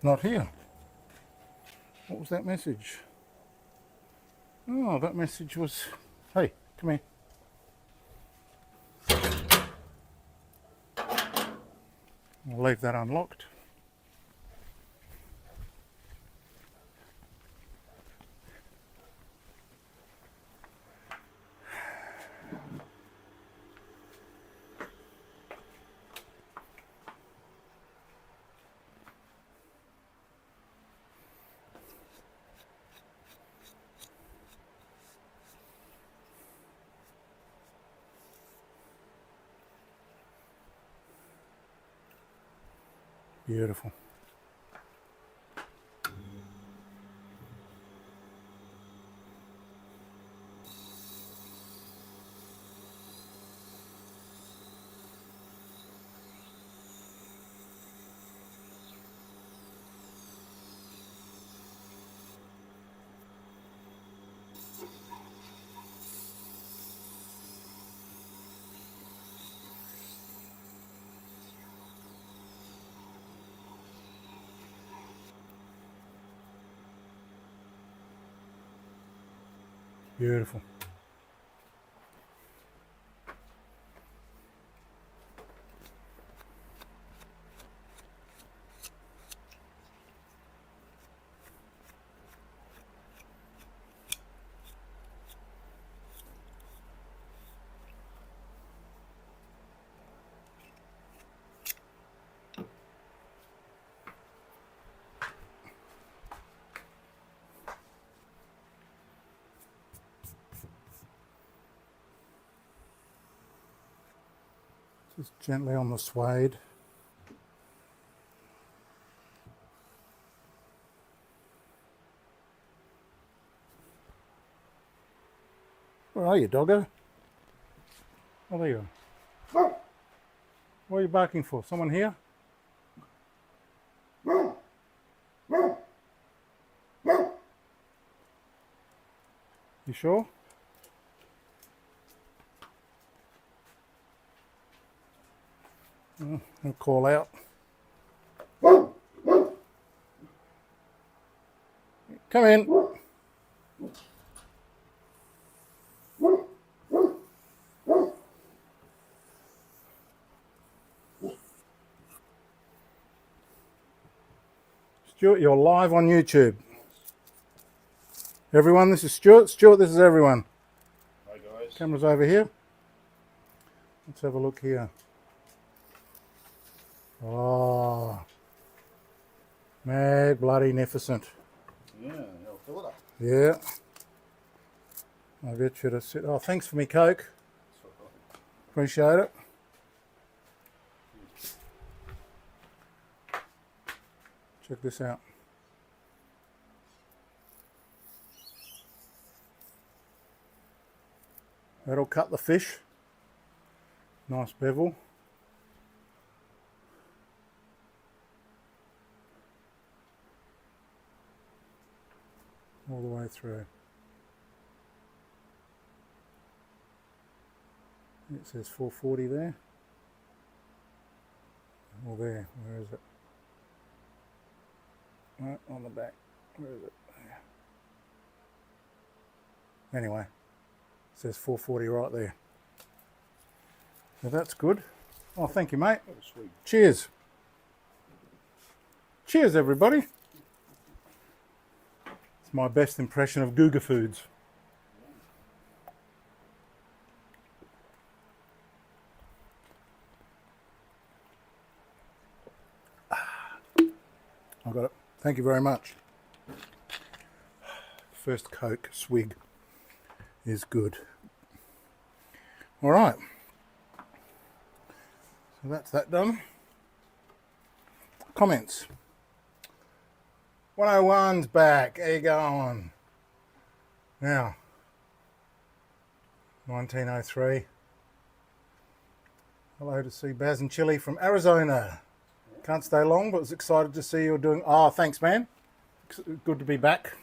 Not here. What was that message? Oh, that message was, hey, come here. I'll leave that unlocked. Beautiful. Beautiful. Just gently on the suede. Where are you, doggo? Oh, there you are. What are you barking for? Someone here? You sure? I'll call out. Come in. Stuart, you're live on YouTube. Everyone, this is Stuart. Stuart, this is everyone. Hi guys. Camera's over here. Let's have a look here. Oh, mag bloody magnificent. Yeah, I'll fill it up. Yeah. I'll get you to sit. Oh, thanks for me Coke. Appreciate it. Check this out. That'll cut the fish. Nice bevel. All the way through. It says 440 there. Or there, where is it? Right, on the back. Where is it? There. Anyway, it says 440 right there. So that's good. Oh, thank you, mate. That was sweet. Cheers. Cheers, everybody. It's my best impression of Googa Foods. I got it. Thank you very much. First Coke swig is good. All right. So that's that done. Comments. 101's back. How you going? Now, 1903. Hello to see Baz and Chilli from Arizona. Can't stay long, but was excited to see you doing. Oh, thanks, man. Good to be back.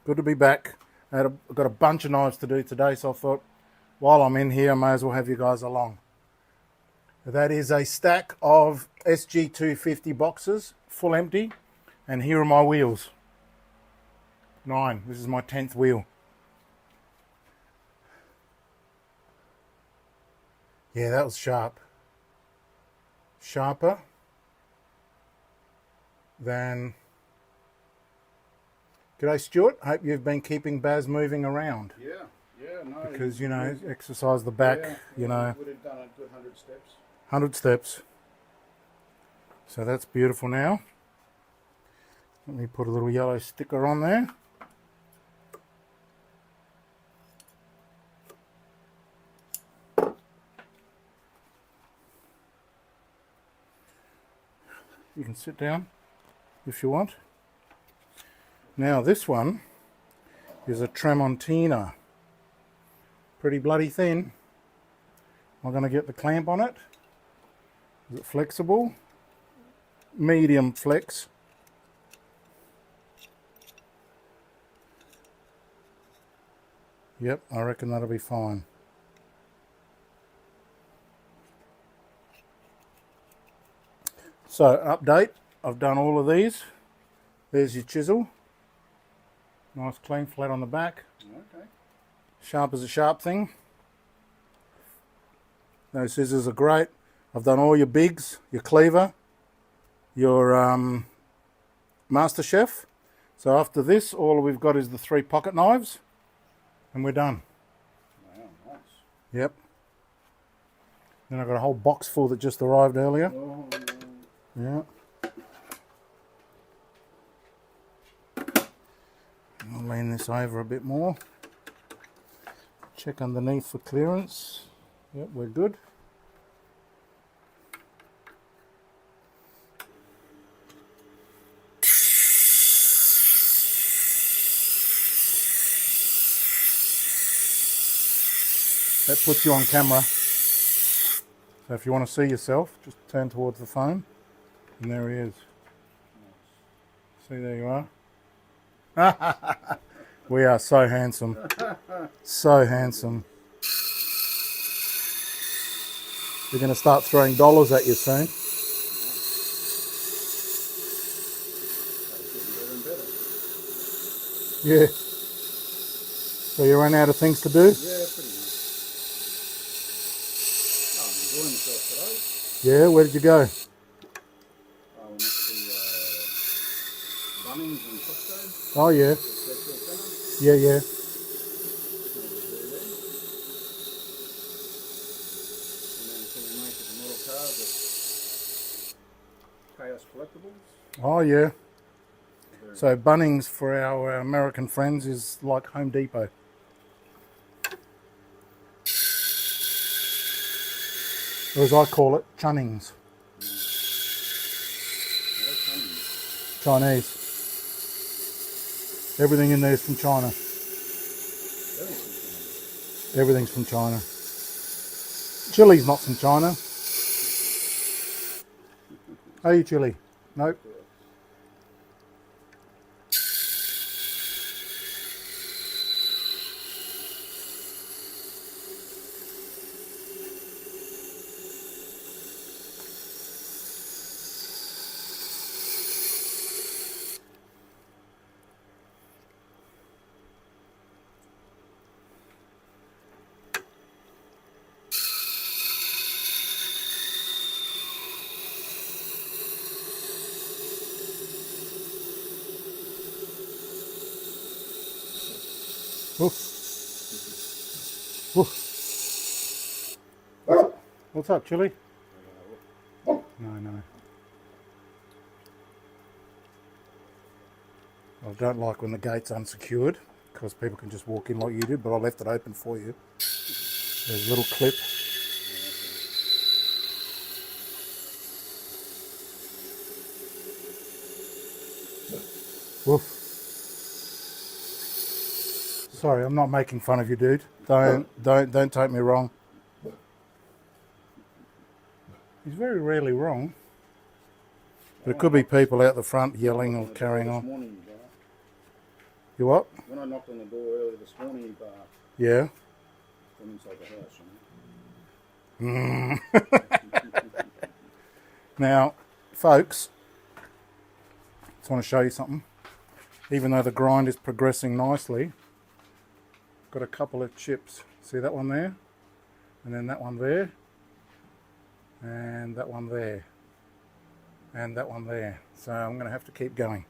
Good to be back. I've got a bunch of knives to do today, so I thought while I'm in here, I may as well have you guys along. That is a stack of SG250 boxes, full empty, and here are my wheels. 9. This is my 10th wheel. Yeah, that was sharp. Sharper than... G'day, Stuart. Hope you've been keeping Baz moving around. Yeah, no. Because, you know, exercise the back, yeah, you know. Would have done a good 100 steps. 100 steps. So that's beautiful now. Let me put a little yellow sticker on there. You can sit down if you want. Now this one is a Tramontina. Pretty bloody thin. I'm going to get the clamp on it. Is it flexible? Medium flex. Yep, I reckon that'll be fine. So, update. I've done all of these. There's your chisel. Nice clean, flat on the back. Okay. Sharp as a sharp thing. Those scissors are great. I've done all your bigs, your cleaver, your Master Chef. So after this, all we've got is the 3 pocket knives, and we're done. Wow, nice. Yep. Then I've got a whole box full that just arrived earlier. Oh, Yeah. I'll lean this over a bit more. Check underneath for clearance. Yep, we're good. That puts you on camera. So if you want to see yourself, just turn towards the phone. And there he is. See, there you are. We are so handsome. So handsome. They're going to start throwing dollars at you soon. Yeah. So you ran out of things to do? Yeah, pretty much. Oh, I'm enjoying myself today. Yeah, where did you go? I went up to Bunnings and Costco. Oh, yeah. Central Centre. Yeah, yeah. And then to the make of the model cars at Chaos Collectibles. Oh, yeah. So Bunnings for our American friends is like Home Depot. Or as I call it, Chunnings. Chinese. Everything in there is from China. Everything's from China. Chili's not from China. Are you chili? Nope. Oof. Oof. What's up, Chili? No, no. I don't like when the gate's unsecured because people can just walk in like you did, but I left it open for you. There's a little clip. Woof. Sorry, I'm not making fun of you, dude. Don't take me wrong. He's very rarely wrong. But it could be people out the front yelling or carrying on. You what? When I knocked on the door earlier this morning, he barked. Yeah. From inside the house, Now, folks, just want to show you something. Even though the grind is progressing nicely, got a couple of chips. See that one there? And then that one there. And that one there. And that one there. So I'm going to have to keep going.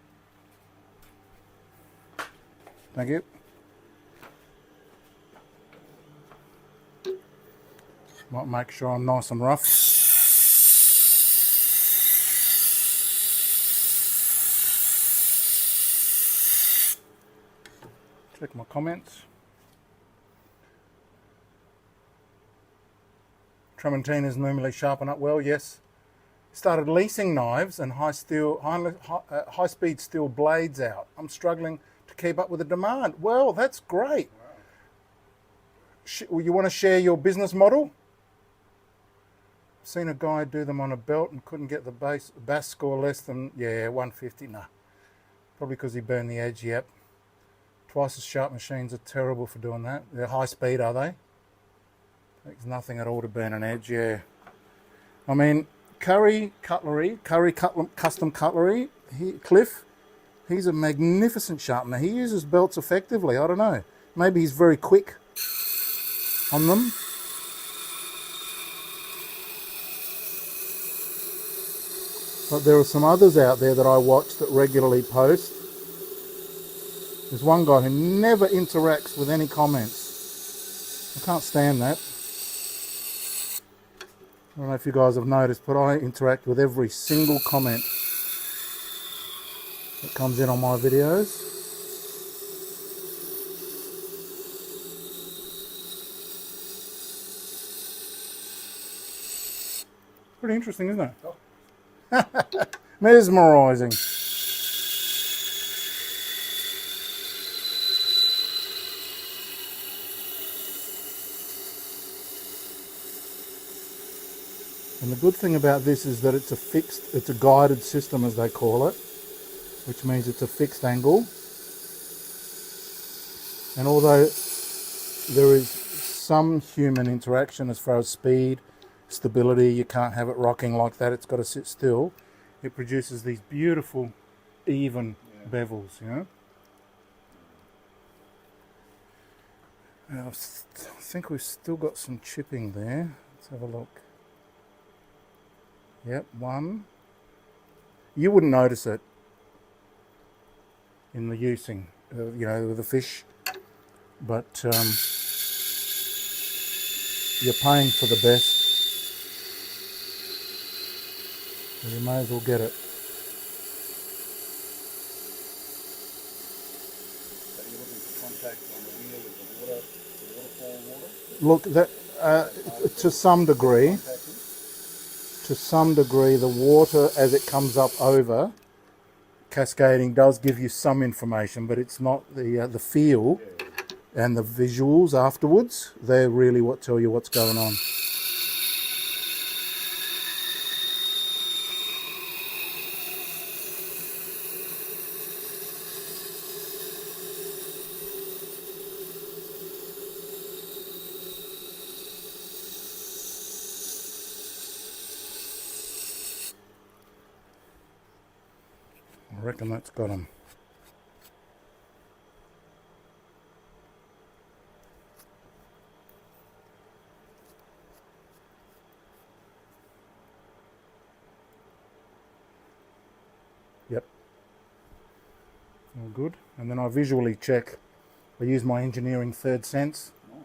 Thank you. Might make sure I'm nice and rough. Check my comments. Trementina's normally sharpen up well, yes. Started leasing knives and high-speed steel blades out. I'm struggling to keep up with the demand. Well, that's great. Wow. You want to share your business model? Seen a guy do them on a belt and couldn't get the bass score less than, 150. Nah, probably because he burned the edge. Yep. Twice as sharp machines are terrible for doing that. They're high speed, are they? There's nothing at all to burn an edge, yeah. I mean, Curry Custom Cutlery, Cliff, he's a magnificent sharpener. He uses belts effectively. I don't know. Maybe he's very quick on them. But there are some others out there that I watch that regularly post. There's one guy who never interacts with any comments. I can't stand that. I don't know if you guys have noticed, but I interact with every single comment that comes in on my videos. Pretty interesting, isn't it? Oh. Mesmerising. And the good thing about this is that it's a guided system, as they call it, which means it's a fixed angle. And although there is some human interaction as far as speed, stability. You can't have it rocking like that. It's got to sit still. It produces these beautiful, even bevels, you know. Now, I think we've still got some chipping there. Let's have a look. Yep, one. You wouldn't notice it in the using, you know, with the fish, but you're paying for the best, so you may as well get it. So you're looking for contact on the wheel with the water, the waterfall water? Look, that to some degree, the water as it comes up over, cascading does give you some information, but it's not the feel and the visuals afterwards. They're really what tell you what's going on. I reckon that's got them. Yep. All good. And then I visually check. I use my engineering third sense. Do you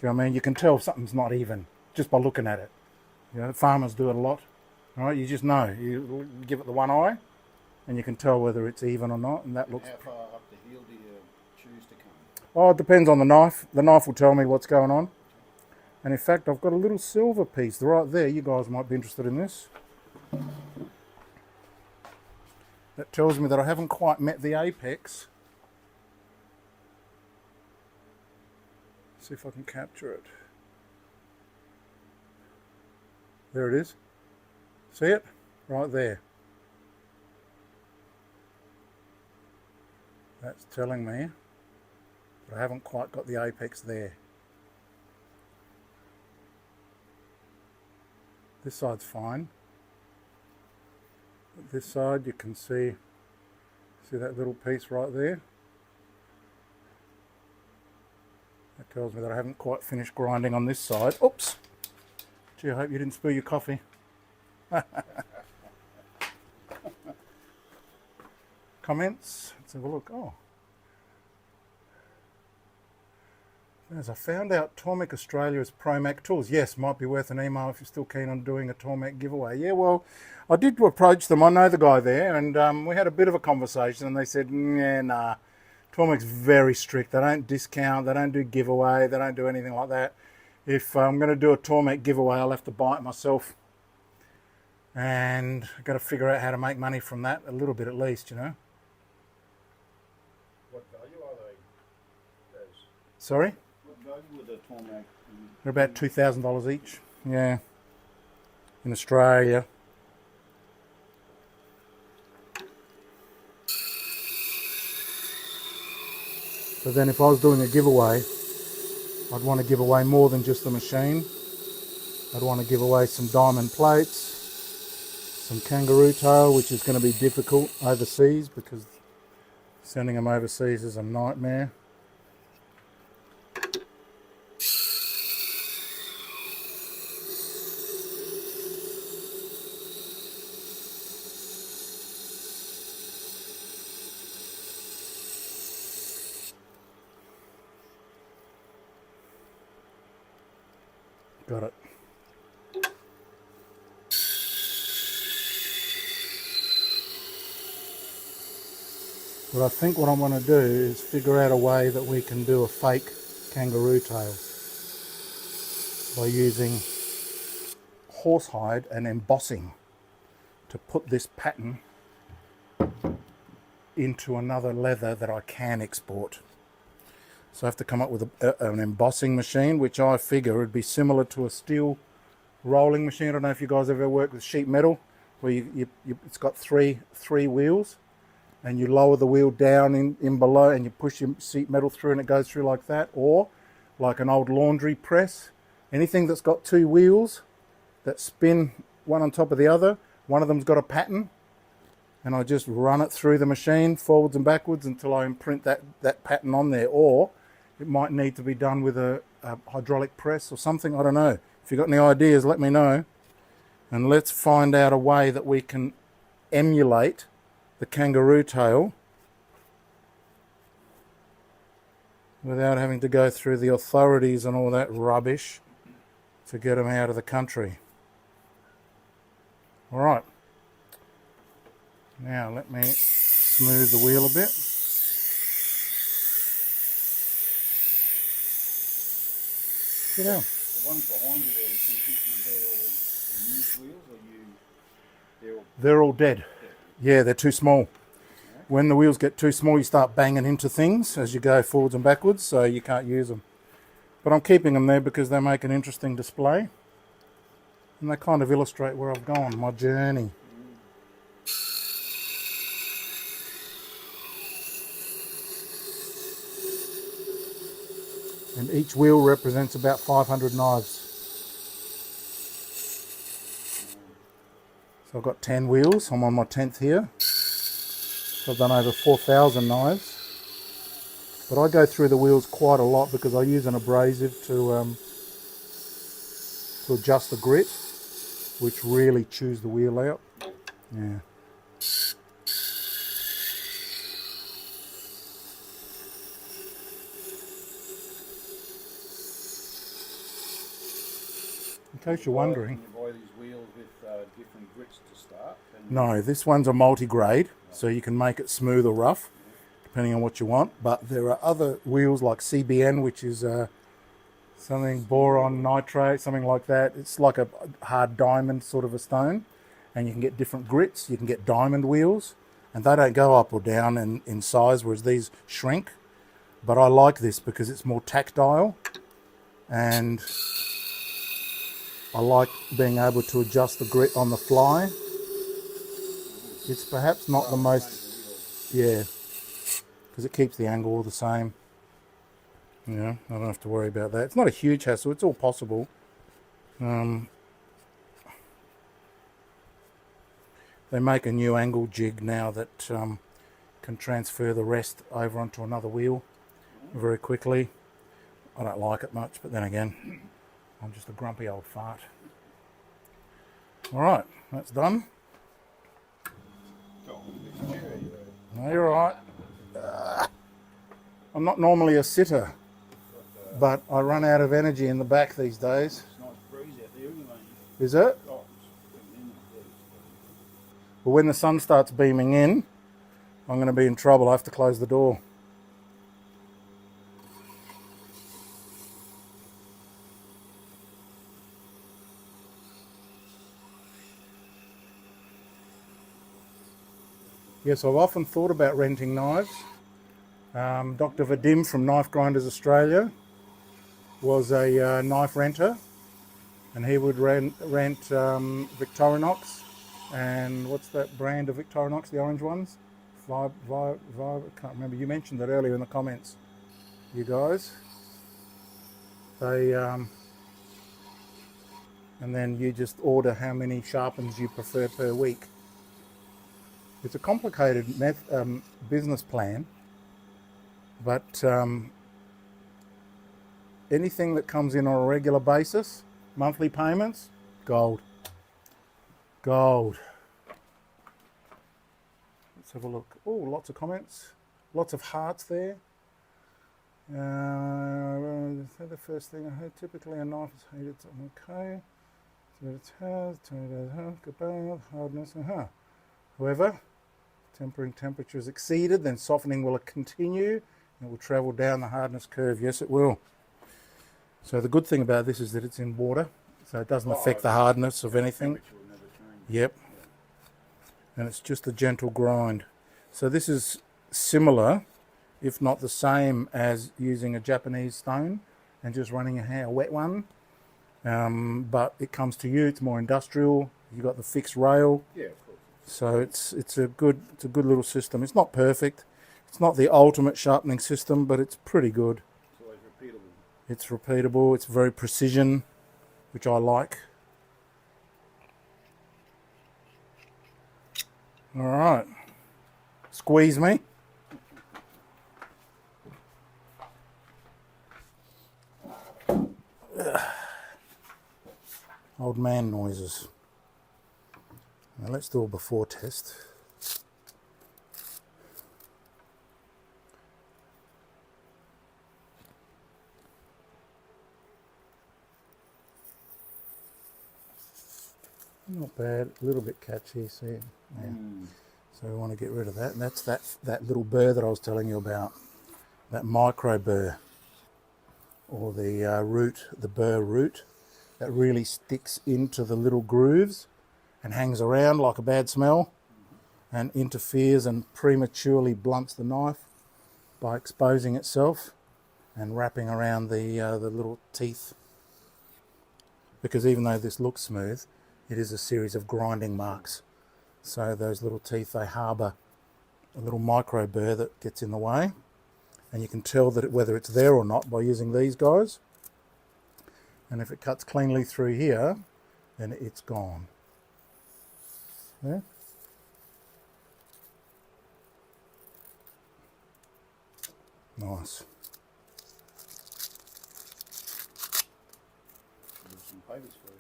know what I mean? You can tell if something's not even just by looking at it. You know, farmers do it a lot. All right, you just know. You give it the one eye, and you can tell whether it's even or not, and that looks... How far up the heel do you choose to come? Oh, it depends on the knife. The knife will tell me what's going on. And in fact, I've got a little silver piece right there. You guys might be interested in this. That tells me that I haven't quite met the apex. See if I can capture it. There it is. See it? Right there. That's telling me that I haven't quite got the apex there. This side's fine. This side you can see that little piece right there? That tells me that I haven't quite finished grinding on this side. Oops! Gee, I hope you didn't spill your coffee. Comments? Let's have a look. Oh. As I found out, Tormek Australia is Promac Tools. Yes, might be worth an email if you're still keen on doing a Tormek giveaway. Yeah, well, I did approach them. I know the guy there, and we had a bit of a conversation, and they said, nah, Tormek's very strict. They don't discount, they don't do giveaway, they don't do anything like that. If I'm going to do a Tormek giveaway, I'll have to buy it myself. And I've got to figure out how to make money from that, a little bit at least, you know. What value are they, Baz? Sorry? What value are the Tormek? They're about $2,000 each, yeah, in Australia. But then if I was doing a giveaway, I'd want to give away more than just the machine. I'd want to give away some diamond plates, some kangaroo tail, which is going to be difficult overseas because sending them overseas is a nightmare. Got it. But I think what I'm going to do is figure out a way that we can do a fake kangaroo tail by using horsehide and embossing to put this pattern into another leather that I can export. So I have to come up with an embossing machine, which I figure would be similar to a steel rolling machine. I don't know if you guys ever worked with sheet metal, where it's got three wheels, and you lower the wheel down in below, and you push your sheet metal through, and it goes through like that. Or like an old laundry press, anything that's got two wheels, that spin one on top of the other. One of them's got a pattern, and I just run it through the machine forwards and backwards until I imprint that pattern on there. Or it might need to be done with a hydraulic press or something. I don't know. If you've got any ideas, let me know. And let's find out a way that we can emulate the kangaroo tail without having to go through the authorities and all that rubbish to get them out of the country. All right. Now let me smooth the wheel a bit. Sit down. The ones behind you there, the 250s, they're all used wheels, or they're all dead. Yeah, they're too small. When the wheels get too small, you start banging into things as you go forwards and backwards, so you can't use them. But I'm keeping them there because they make an interesting display. And they kind of illustrate where I've gone, my journey. And each wheel represents about 500 knives. So I've got 10 wheels. I'm on my 10th here. So I've done over 4,000 knives. But I go through the wheels quite a lot because I use an abrasive to adjust the grit, which really chews the wheel out. Yeah. In case you're wondering. Can you buy these wheels with different grits to start? No, this one's a multi-grade, so you can make it smooth or rough, depending on what you want. But there are other wheels like CBN, which is something boron nitrate, something like that. It's like a hard diamond sort of a stone, and you can get different grits. You can get diamond wheels, and they don't go up or down in size, whereas these shrink. But I like this because it's more tactile, and I like being able to adjust the grit on the fly. It's perhaps not the most, yeah, because it keeps the angle all the same. Yeah, I don't have to worry about that. It's not a huge hassle, it's all possible. They make a new angle jig now that can transfer the rest over onto another wheel very quickly. I don't like it much, but then again, I'm just a grumpy old fart. All right, that's done. No, you're all right. I'm not normally a sitter, but I run out of energy in the back these days. It's nice breeze out there anyway. Is it? Oh, Well, when the sun starts beaming in, I'm going to be in trouble. I have to close the door. Yes, I've often thought about renting knives. Dr. Vadim from Knife Grinders Australia was a knife renter, and he would rent Victorinox, and what's that brand of Victorinox, the orange ones? I can't remember. You mentioned it earlier in the comments, you guys. They and then you just order how many sharpens you prefer per week. It's a complicated business plan, but anything that comes in on a regular basis, monthly payments, gold. Gold. Let's have a look. Oh, lots of comments, lots of hearts there. The first thing I heard, typically a knife is heated. Okay. So it has hardness. However, tempering temperature is exceeded, then softening will continue. It will travel down the hardness curve. Yes, it will. So the good thing about this is that it's in water, so it doesn't affect the hardness of anything. Yep. And it's just a gentle grind. So this is similar, if not the same, as using a Japanese stone and just running a wet one. But it comes to you. It's more industrial. You've got the fixed rail. yeah, of course. So it's a good little system. It's not perfect. It's not the ultimate sharpening system, but it's pretty good. It's always repeatable. It's repeatable. It's very precision, which I like. All right. Squeeze me. Ugh. Old man noises. Now let's do a before test. Not bad, a little bit catchy, see? Yeah. So we want to get rid of that. And that's that little burr that I was telling you about, that micro burr, or the root, the burr root, that really sticks into the little grooves and hangs around like a bad smell and interferes and prematurely blunts the knife by exposing itself and wrapping around the little teeth. Because even though this looks smooth, it is a series of grinding marks. So those little teeth, they harbour a little micro burr that gets in the way. And you can tell that whether it's there or not by using these guys. And if it cuts cleanly through here, then it's gone. Yeah? Nice. Some papers for you.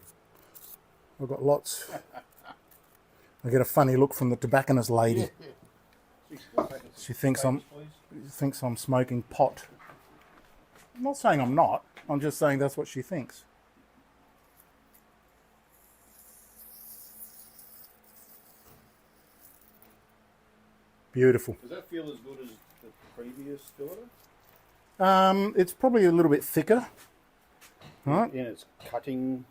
I've got lots. I get a funny look from the tobacconist lady. She thinks I'm smoking pot. I'm not saying I'm not. I'm just saying that's what she thinks. Beautiful. Does that feel as good as the previous daughter? It's probably a little bit thicker. Right? Yeah, it's cutting.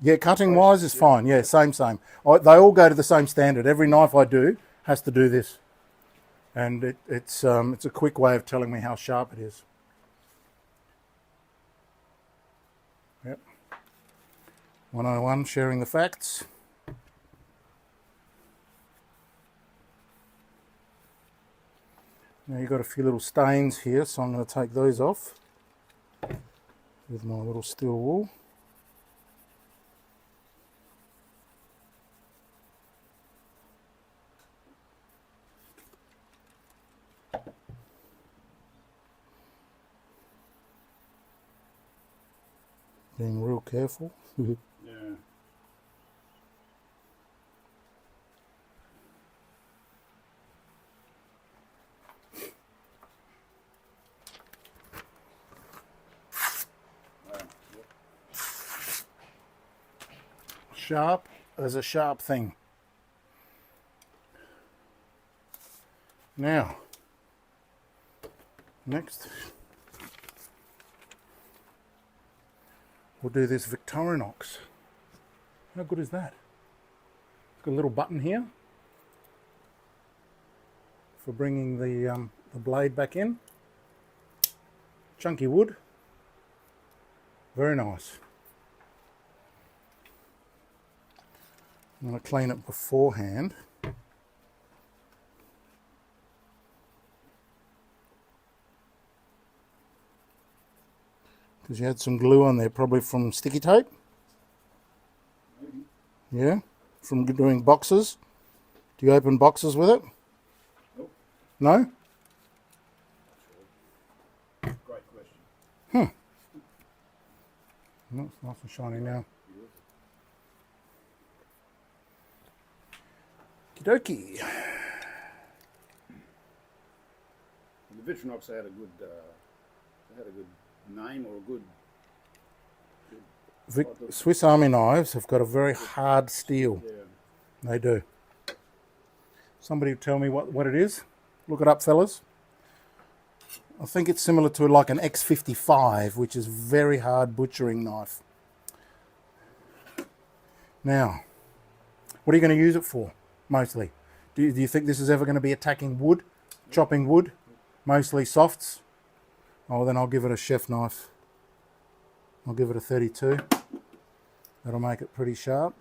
Yeah, cutting wise is fine. Yeah, same. They all go to the same standard. Every knife I do has to do this. And it's a quick way of telling me how sharp it is. Yep. 101, sharing the facts. Now you've got a few little stains here, so I'm going to take those off with my little steel wool. Being real careful. Yeah. Sharp as a sharp thing. Now, next, we'll do this Victorinox. How good is that? It's got a little button here for bringing the blade back in. Chunky wood. Very nice. I'm going to clean it beforehand. Because you had some glue on there, probably from sticky tape. Yeah, from doing boxes. Do you open boxes with it? Nope. No? Great question. Oh, it's nice and shiny now. Okie dokie. The Victorinox had a good name or a good. Swiss Army knives have got a very hard steel. Yeah. They do. Somebody tell me what it is. Look it up, fellas. I think it's similar to like an X55, which is very hard butchering knife. Now, what are you going to use it for, mostly? Do you think this is ever going to be attacking wood, chopping wood? Mostly softs? Oh, then I'll give it a chef knife. I'll give it a 32. That'll make it pretty sharp.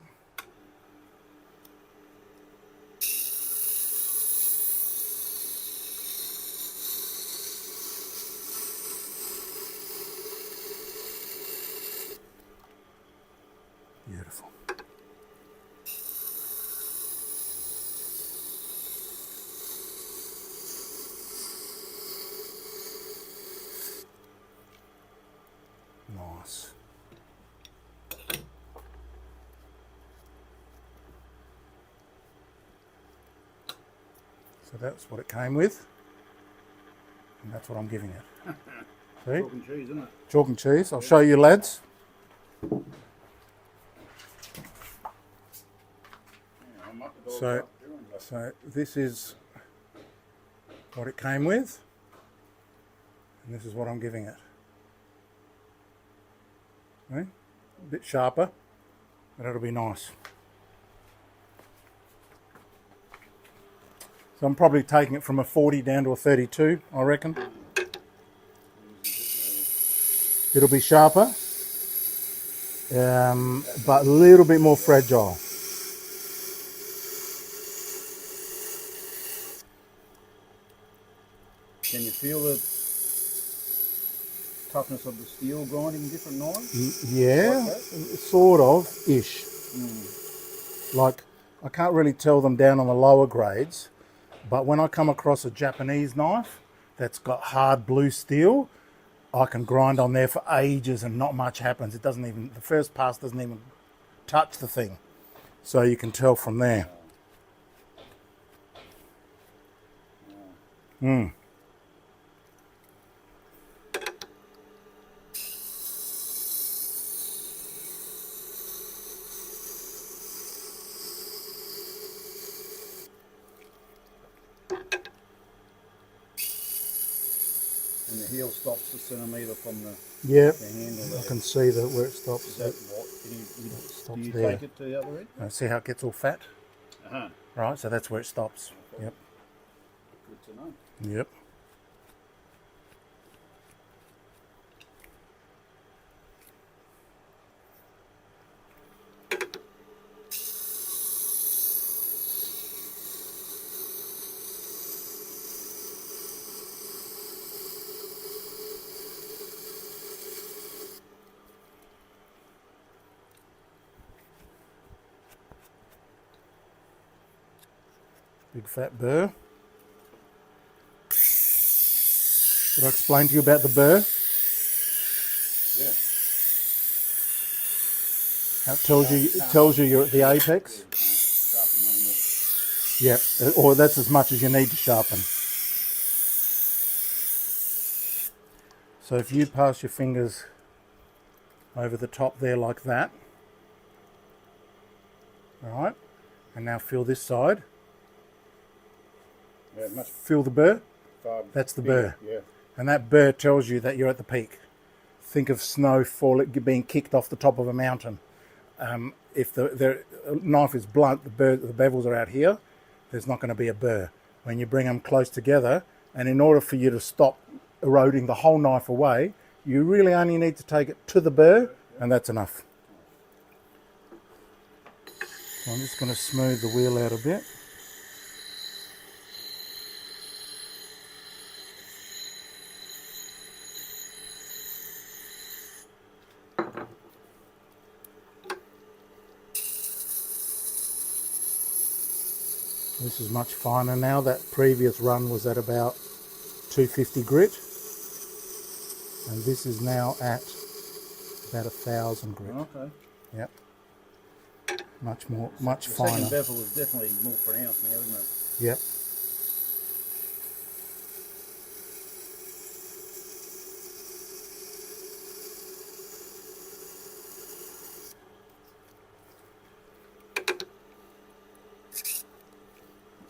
Beautiful. nice. So that's what it came with, and that's what I'm giving it. See? Chalk and cheese, isn't it? Chalk and cheese. I'll show you, lads. Yeah, I'm up the dog So, up doing that. so this is what it came with, and this is what I'm giving it. Right? A bit sharper, but it'll be nice. So I'm probably taking it from a 40 down to a 32, I reckon. It'll be sharper, but a little bit more fragile. Can you feel the toughness of the steel grinding different knives? Yeah, Like that? sort of ish. Like, I can't really tell them down on the lower grades, but when I come across a Japanese knife that's got hard blue steel, I can grind on there for ages and not much happens. It doesn't even, the first pass doesn't even touch the thing. So you can tell from there. And the heel stops a centimetre from the Yeah, handle there. I can see that where it stops. Is that what? Do you there. take it to the other end? See how it gets all fat? Uh-huh. Right, so that's where it stops. Yep. Good to know. Yep. Big fat burr. Did I explain to you about the burr? Yeah. How it tells you you're at the apex. Sharpen no more. Yep, or that's as much as you need to sharpen. So if you pass your fingers over the top there like that, all right, and now feel this side. Yeah, much Feel the burr? far That's the bigger, burr. Yeah. And that burr tells you that you're at the peak. Think of snow being kicked off the top of a mountain. If the knife is blunt, the bevels are out here, there's not going to be a burr. When you bring them close together, and in order for you to stop eroding the whole knife away, you really only need to take it to the burr, and that's enough. So I'm just going to smooth the wheel out a bit. This is much finer now. That previous run was at about 250 grit, and this is now at about 1,000 grit. Okay. Yep, much The finer. second bevel is definitely more pronounced now, isn't it? Yep.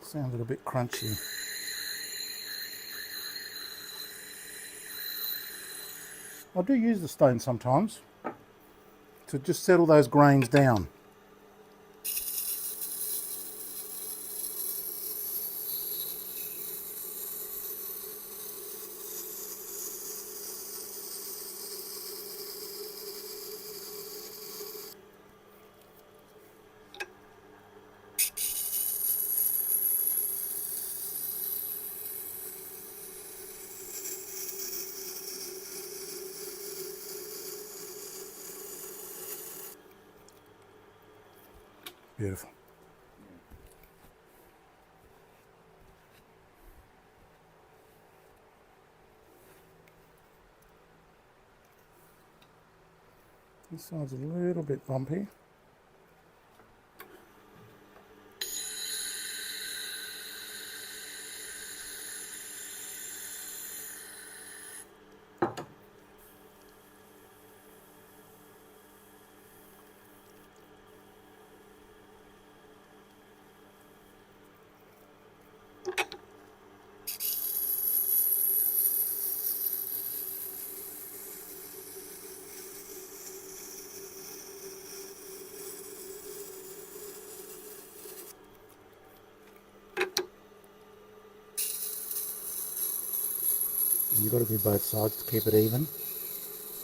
Sounded a bit crunchy. I do use the stone sometimes to just settle those grains down. Beautiful. This side's a little bit bumpy. You've got to do both sides to keep it even.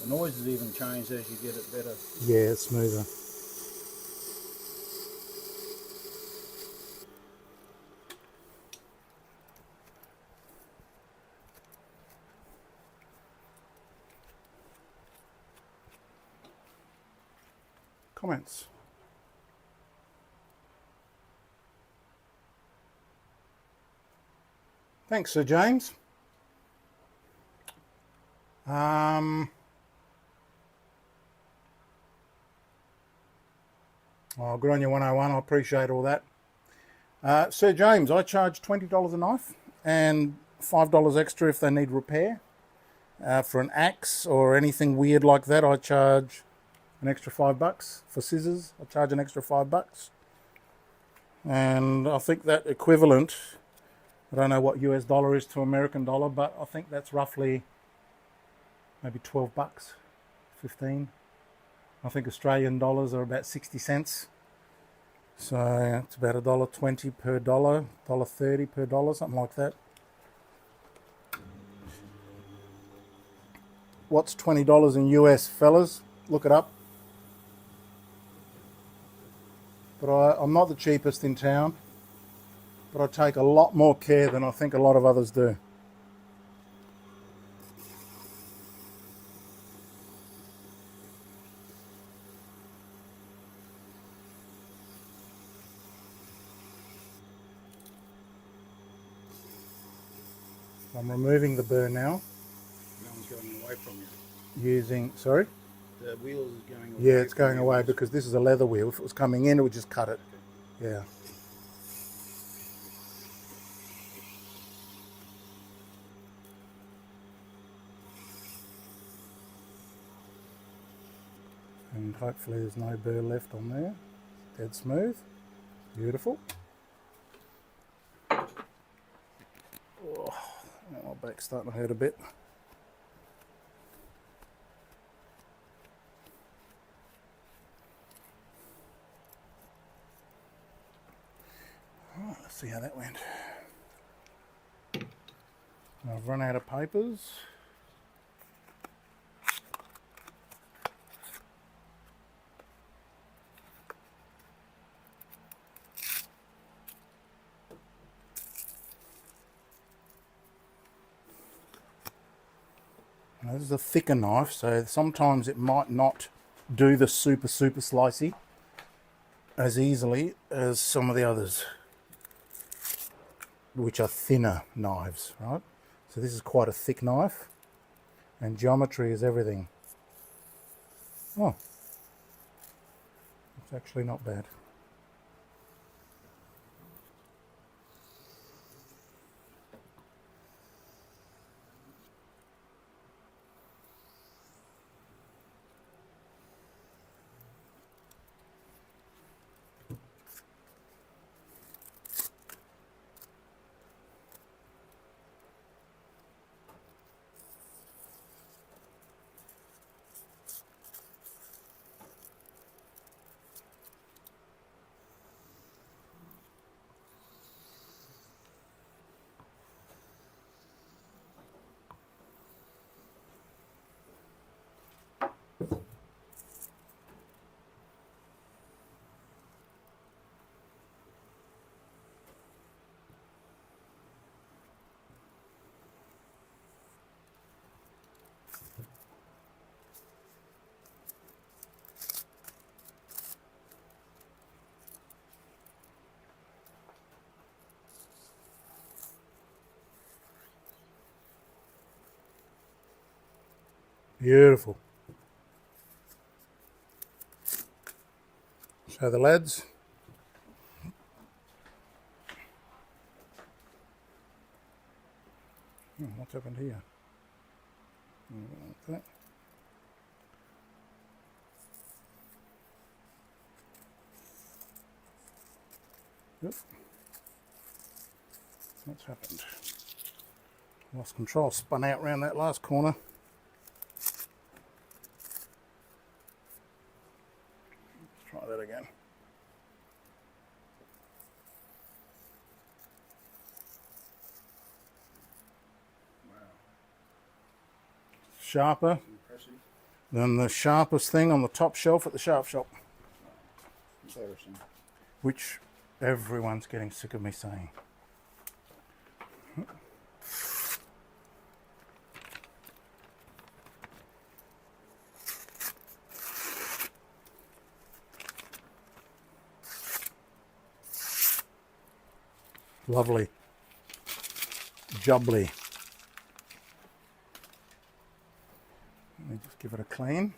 The noise has even changed as you get it better. Yeah, it's smoother. Comments? Thanks, Sir James. Oh, good on you, 101. I appreciate all that. Sir James, I charge $20 a knife and $5 extra if they need repair. For an axe or anything weird like that, I charge an extra $5. For scissors, I charge an extra $5. And I think that equivalent, I don't know what US dollar is to American dollar, but I think that's roughly maybe $12, 15. I think Australian dollars are about 60 cents. So it's about $1.20 per dollar, $1.30 per dollar, something like that. What's $20 in US, fellas? Look it up. But I'm not the cheapest in town, but I take a lot more care than I think a lot of others do. I'm removing the burr now. That one's going away from you. Using, sorry? The wheels is going away. Yeah, it's going away because this is a leather wheel. If it was coming in, it would just cut it. Okay. Yeah. And hopefully there's no burr left on there. Dead smooth. Beautiful. Oh, my back's starting to hurt a bit. Alright, let's see how that went. I've run out of papers. Now, this is a thicker knife, so sometimes it might not do the super slicey as easily as some of the others, which are thinner knives, right? So this is quite a thick knife, and geometry is everything. Oh, it's actually not bad. Beautiful. Show the lads. What's happened here? Like that. Yep. What's happened? Lost control, spun out around that last corner. Let's try that again. Sharper than the sharpest thing on the top shelf at the sharp shop. Embarrassing. Which everyone's getting sick of me saying. Lovely. Jubbly. Let me just give it a clean.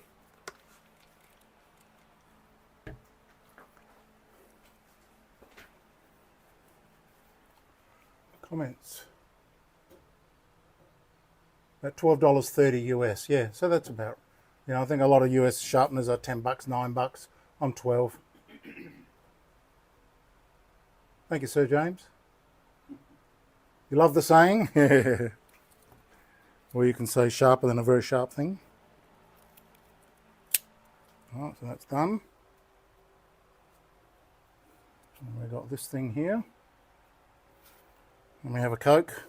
Comments. At $12.30 US. Yeah, so that's about, you know, I think a lot of US sharpeners are $10, $9. I'm 12. Thank you, Sir James. You love the saying? Or you can say sharper than a very sharp thing. Alright, so that's done. And we've got this thing here. Let me have a Coke.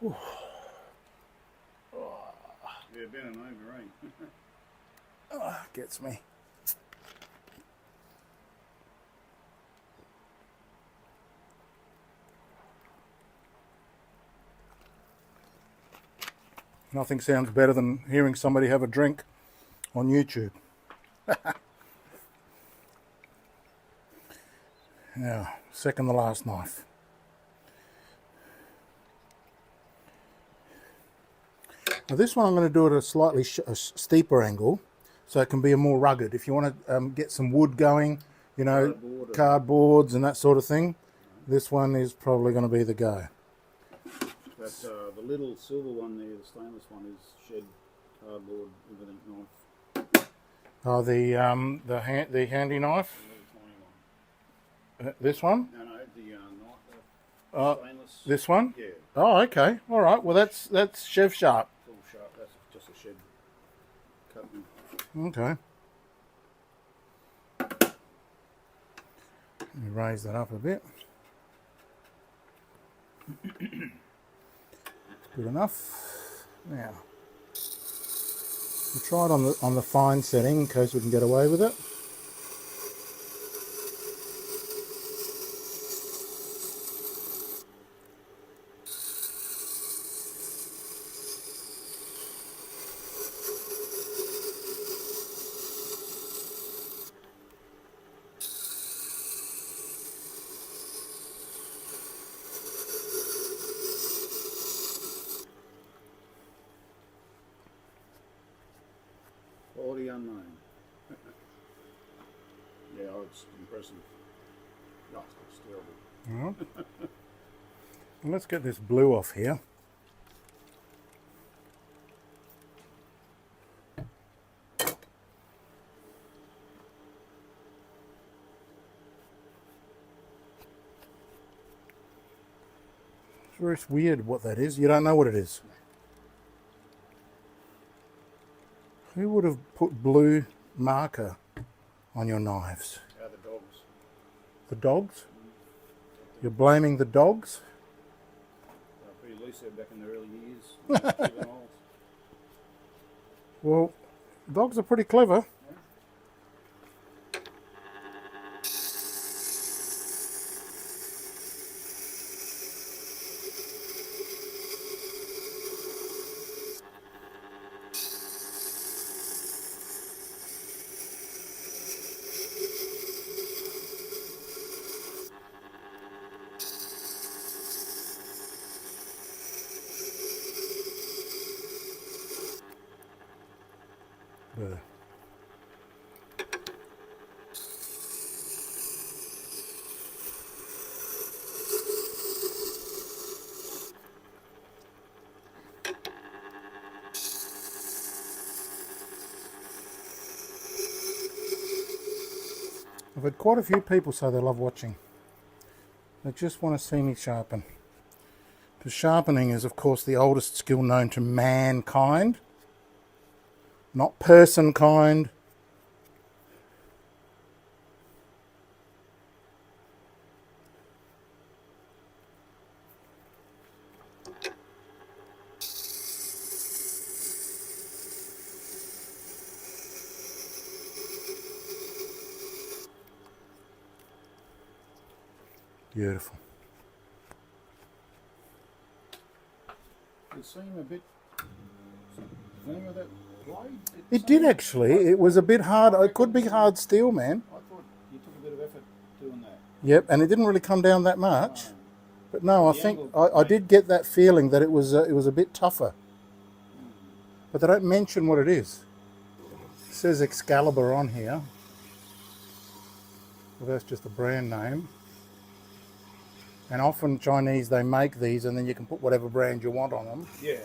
Ooh. Yeah, been an over, eh? Oh, gets me. Nothing sounds better than hearing somebody have a drink on YouTube. Now, second to last knife. Now this one I'm going to do at a slightly steeper angle, so it can be a more rugged. If you want to get some wood going, you know, cardboards and that sort of thing, this one is probably going to be the go. But the little silver one there, the stainless one, is shed cardboard, everything knife. Oh, the handy knife. The little tiny one. This one. No, the knife, stainless. This one. Yeah. Oh, okay. All right. Well, that's Chef Sharp. Full sharp. That's just a shed cutting. Okay. Let me raise that up a bit. Good enough. Now, we'll try it on the fine setting in case we can get away with it. Quality unknown. Yeah, it's impressive. No, it's terrible. All right. Well, let's get this blue off here. It's weird what that is. You don't know what it is. Who would have put blue marker on your knives? The dogs. The dogs? You're blaming the dogs? Pretty loose there back in the early years. Juveniles. Well, dogs are pretty clever. I've had quite a few people say they love watching. They just want to see me sharpen. Because sharpening is, of course, the oldest skill known to mankind. Not person kind. Beautiful. It seemed a bit firm with that blade. It did actually. It was a bit hard. It could be hard steel, man. I thought you took a bit of effort doing that. Yep, and it didn't really come down that much. No. But no, I The think angle I did get that feeling that it was a bit tougher. But they don't mention what it is. It says Excalibur on here. Well, that's just a brand name. And often Chinese, they make these and then you can put whatever brand you want on them. Yeah.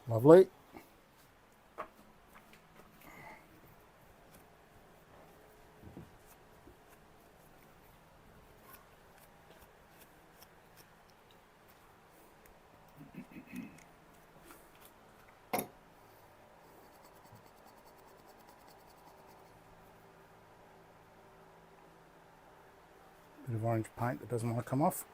Lovely. Bit of orange paint that doesn't want to come off.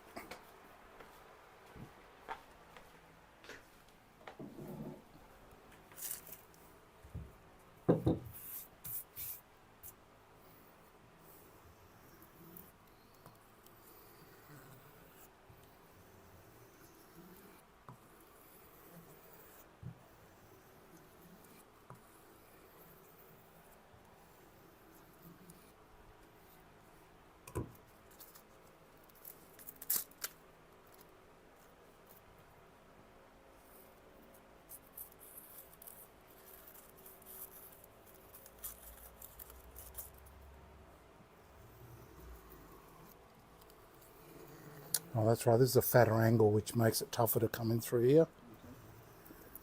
Oh, that's right. This is a fatter angle, which makes it tougher to come in through here.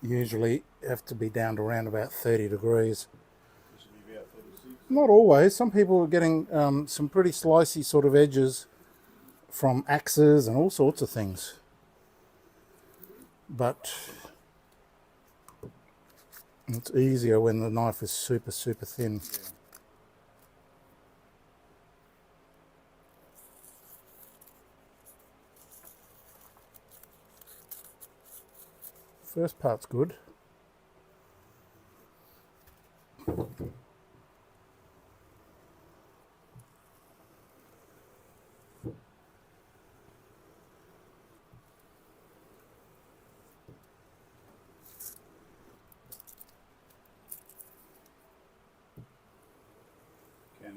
Usually have to be down to around about 30 degrees. This should be about 36. Not always. Some people are getting some pretty slicey sort of edges from axes and all sorts of things. But it's easier when the knife is super, super thin. Yeah. First part's good. Can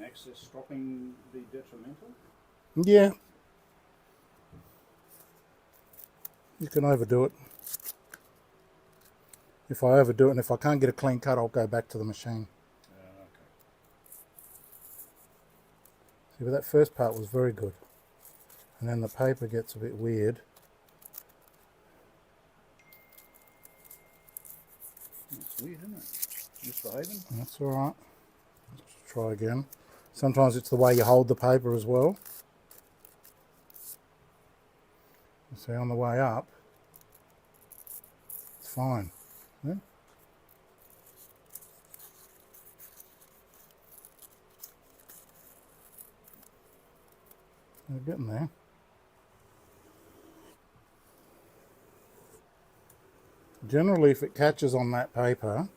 excess stropping be detrimental? Yeah. You can overdo it. If I overdo it and if I can't get a clean cut, I'll go back to the machine. Okay. See, but that first part was very good. And then the paper gets a bit weird. It's weird, isn't it? Misbehaving. That's all right. Let's try again. Sometimes it's the way you hold the paper as well. You see, on the way up, it's fine. Yeah? We're getting there. Generally, if it catches on that paper,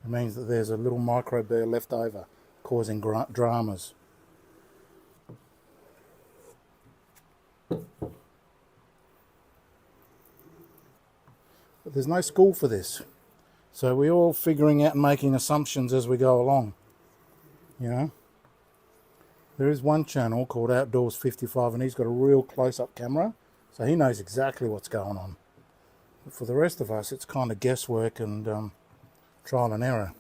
it means that there's a little micro burr left over, causing dramas. But there's no school for this. So we're all figuring out and making assumptions as we go along. You know? There is one channel called Outdoors 55 and he's got a real close-up camera. So he knows exactly what's going on. But for the rest of us, it's kind of guesswork and trial and error.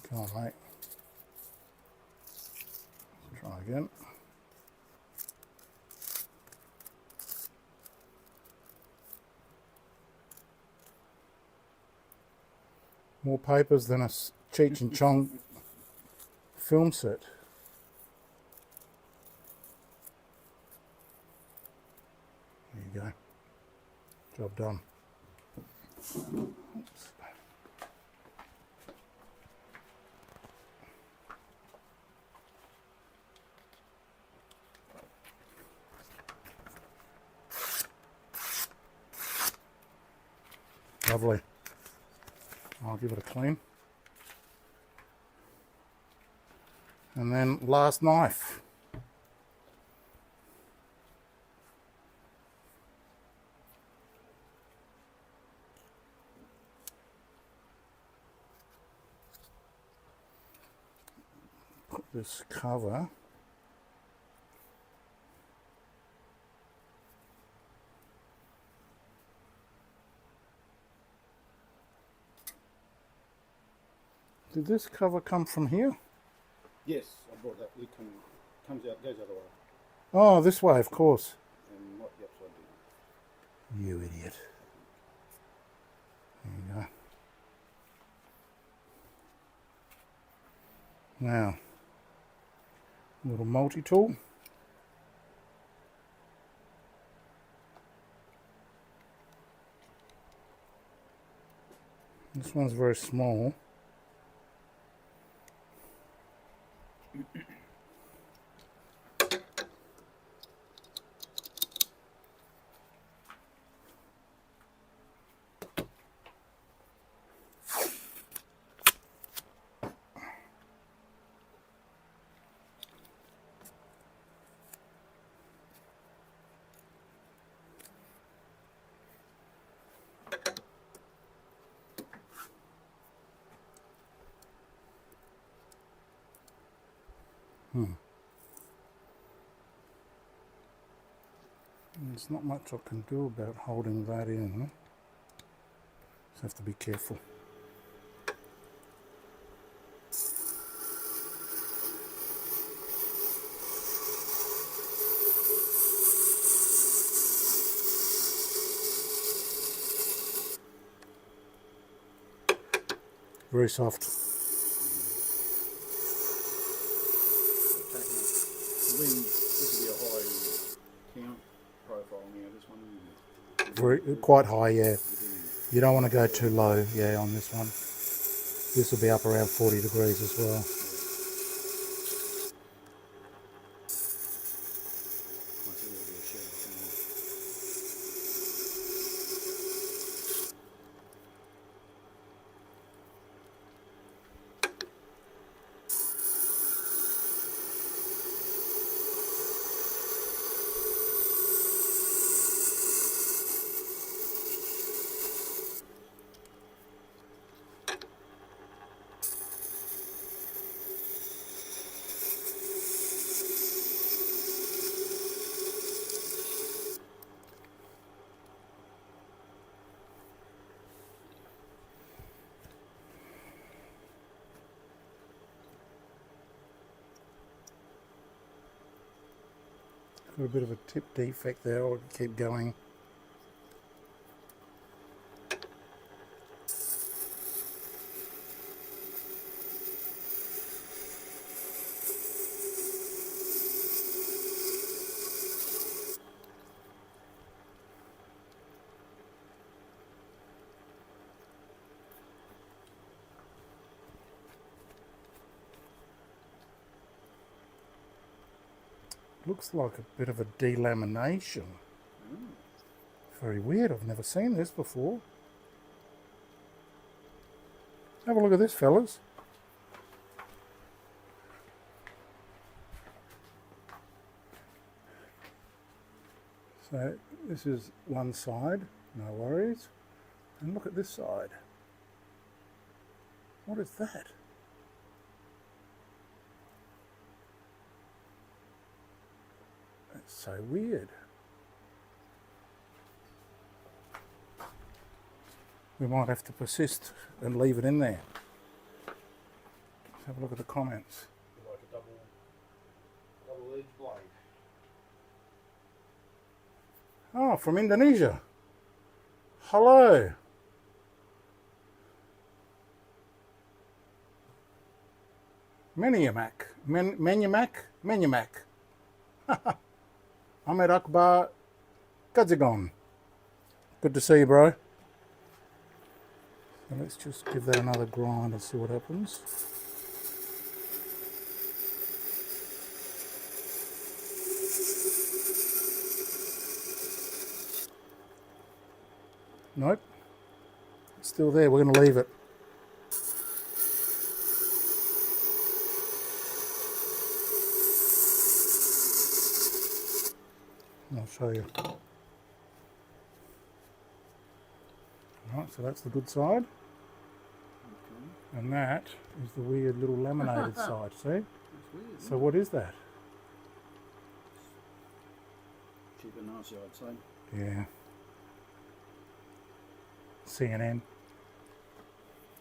Come on, mate. Try again. More papers than a Cheech and Chong film set. There you go. Job done. Oops. Lovely. I'll give it a clean. And then last knife. Put this cover Did this cover come from here? Yes, I brought that. It comes out, goes the other way. Oh, this way, of course. And not the upside down. You idiot. There you go. Now, little multi-tool. This one's very small. There's not much I can do about holding that in. Just have to be careful. Very soft. This will be a high count profile now, this one. Very, quite high, yeah. You don't want to go too low, yeah, on this one. This will be up around 40 degrees as well. Got a bit of a tip defect there, I'll keep going. Looks like a bit of a delamination. Very weird, I've never seen this before. Have a look at this, fellas. So this is one side, no worries. And look at this side. What is that? That's so weird. We might have to persist and leave it in there. have a look at the comments. Like a double-edged blade. Oh, from Indonesia. Hello. Menyumak. Ahmed Akbar Kazagon. Good to see you, bro. So let's just give that another grind and see what happens. Nope. It's still there. We're going to leave it. I'll show you. Alright, so that's the good side. Okay. And that is the weird little laminated side, see? That's weird. So what is that? Cheap and nasty, I'd say. Yeah. CNN.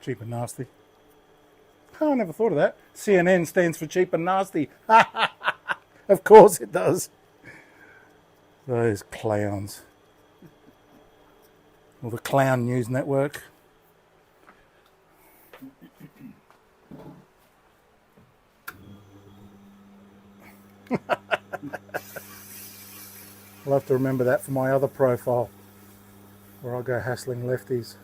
Cheap and nasty. Oh, I never thought of that. CNN stands for cheap and nasty. Of course it does. Those clowns. Or the Clown News Network. I'll have to remember that for my other profile, where I'll go hassling lefties.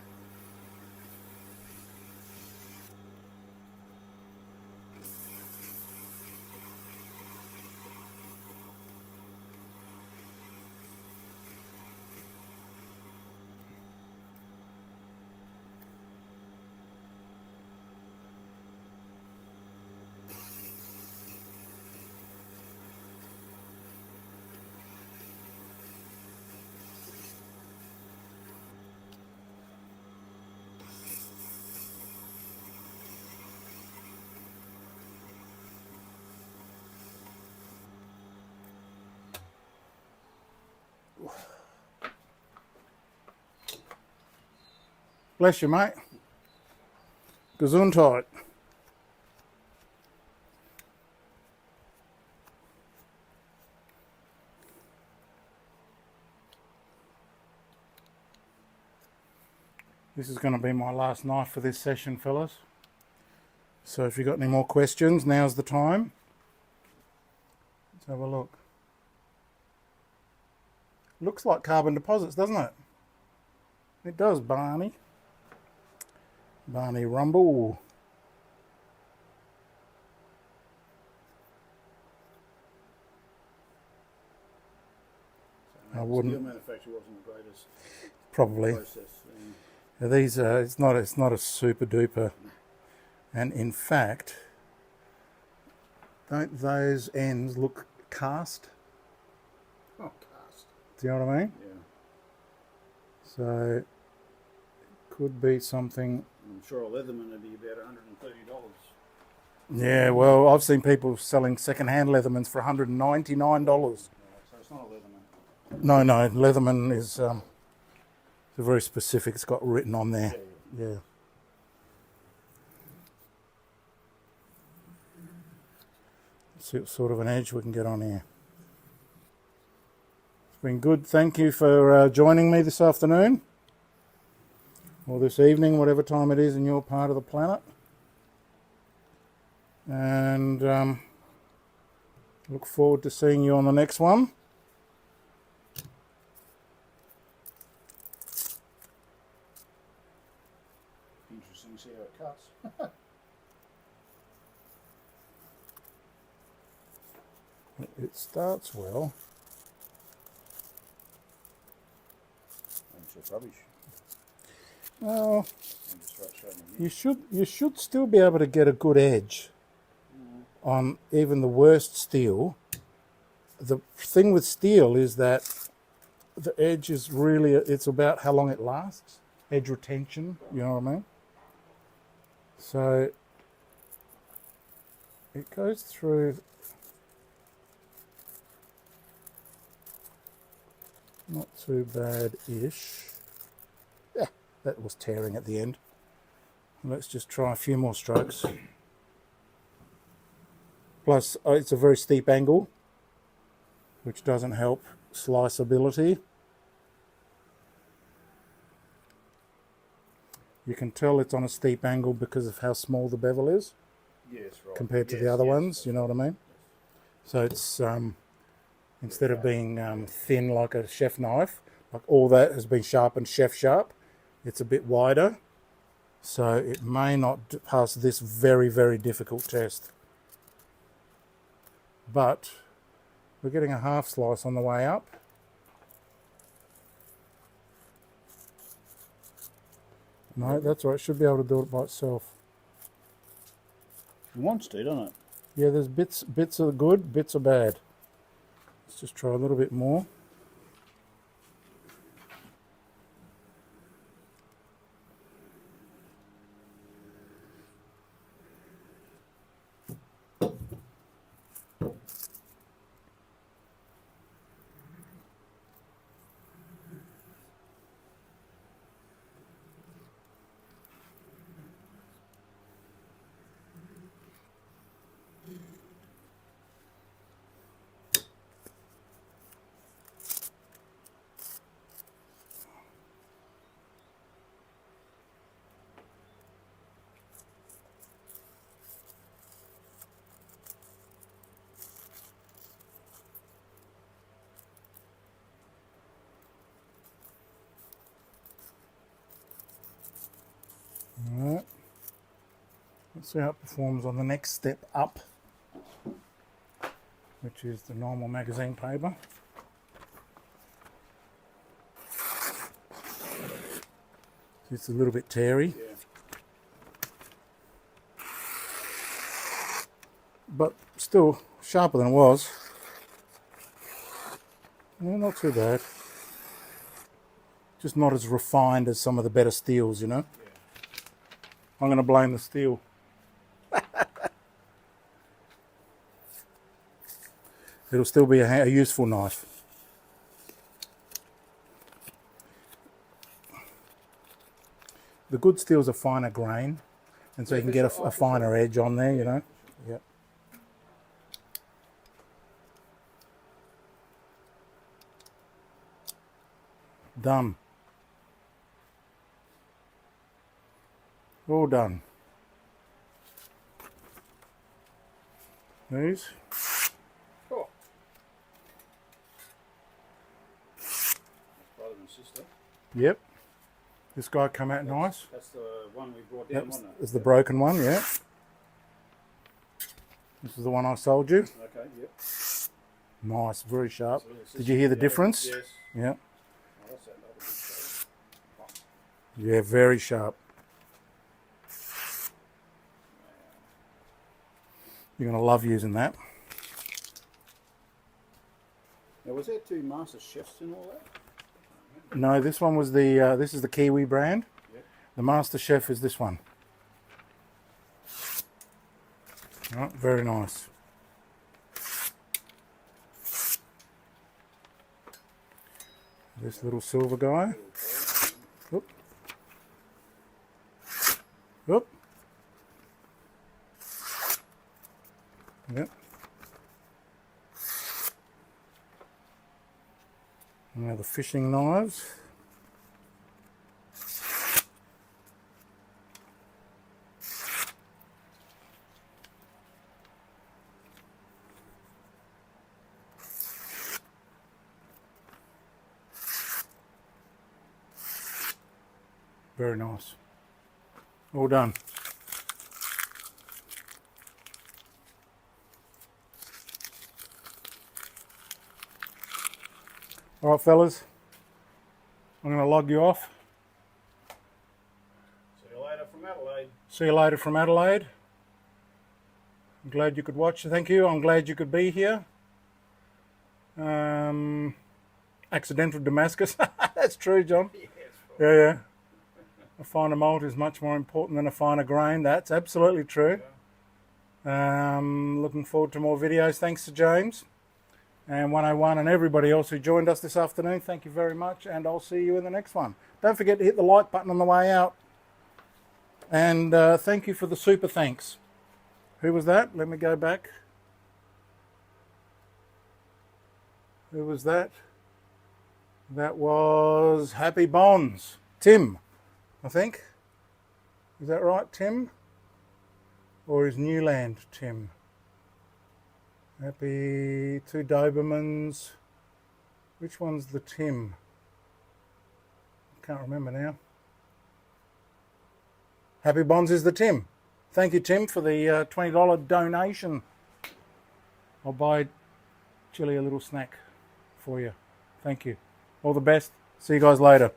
Bless you, mate. Gesundheit. This is going to be my last knife for this session, fellas. So if you've got any more questions, now's the time. Let's have a look. Looks like carbon deposits, doesn't it? It does, Barney. Barney Rumble. So I wouldn't. Steel manufacture wasn't the greatest Probably. process. These it's not a super duper, and in fact, don't those ends look cast? Oh, cast. Do you know what I mean? Yeah. So it could be something. I'm sure a Leatherman would be about $130. Yeah, well, I've seen people selling second-hand Leathermans for $199. So it's not a Leatherman. No, Leatherman is it's very specific. It's got written on there. Yeah. Let's see what sort of an edge we can get on here. It's been good. Thank you for joining me this afternoon. Or this evening, whatever time it is in your part of the planet. And look forward to seeing you on the next one. Interesting to see how it cuts. It starts well. It's just rubbish. Well, I'm just showing you should still be able to get a good edge on even the worst steel. The thing with steel is that the edge is really, it's about how long it lasts. Edge retention, you know what I mean? So it goes through not too bad-ish. Yeah, that was tearing at the end. Let's just try a few more strokes. Plus, it's a very steep angle, which doesn't help sliceability. You can tell it's on a steep angle because of how small the bevel is Yes, right. compared to the other ones, you know what I mean? So it's, instead of being thin like a chef knife, like all that has been sharpened chef sharp, it's a bit wider. So it may not pass this very, very difficult test. But we're getting a half slice on the way up. No, that's all right. Should be able to do it by itself. It wants to, doesn't it? Yeah, there's bits are good, bits are bad. Let's just try a little bit more. Alright, let's see how it performs on the next step up, which is the normal magazine paper. It's a little bit teary, but still sharper than it was. Yeah, not too bad. Just not as refined as some of the better steels, you know. I'm going to blame the steel. It'll still be a useful knife. The good steels are finer grain, and so you can get a finer edge on there, you know. Yep. Done. All done. These. Cool. Brother and sister. Yep. This guy come out nice. That's the one we brought down, wasn't it? It's the broken one, yeah. This is the one I sold you. Okay, yep. Nice, very sharp. So Did you hear the difference? Yes. Yeah. Oh, that's that other big Yeah, very sharp. You're going to love using that. Now, was there 2 master chefs in all that? No, this one was the, this is the Kiwi brand. Yep. The Master Chef is this one. Oh, very nice. This little silver guy. Oop. Oop. Yep. Now the fishing knives. Very nice. All done. All right, fellas, I'm going to log you off. See you later from Adelaide. See you later from Adelaide. I'm glad you could watch. Thank you. I'm glad you could be here. Accidental Damascus. That's true, John. Yeah. A finer malt is much more important than a finer grain. That's absolutely true. Looking forward to more videos. Thanks to James and 101 and everybody else who joined us this afternoon. Thank you very much, and I'll see you in the next one. Don't forget to hit the like button on the way out. And thank you for the super thanks. Who was that? Let me go back. Who was that? That was Happy Bonds. Tim, I think. Is that right, Tim? Or is Newland Tim? Happy, 2 Dobermans. Which one's the Tim? Can't remember now. Happy Bonds is the Tim. Thank you, Tim, for the $20 donation. I'll buy Chilli a little snack for you. Thank you. All the best. See you guys later.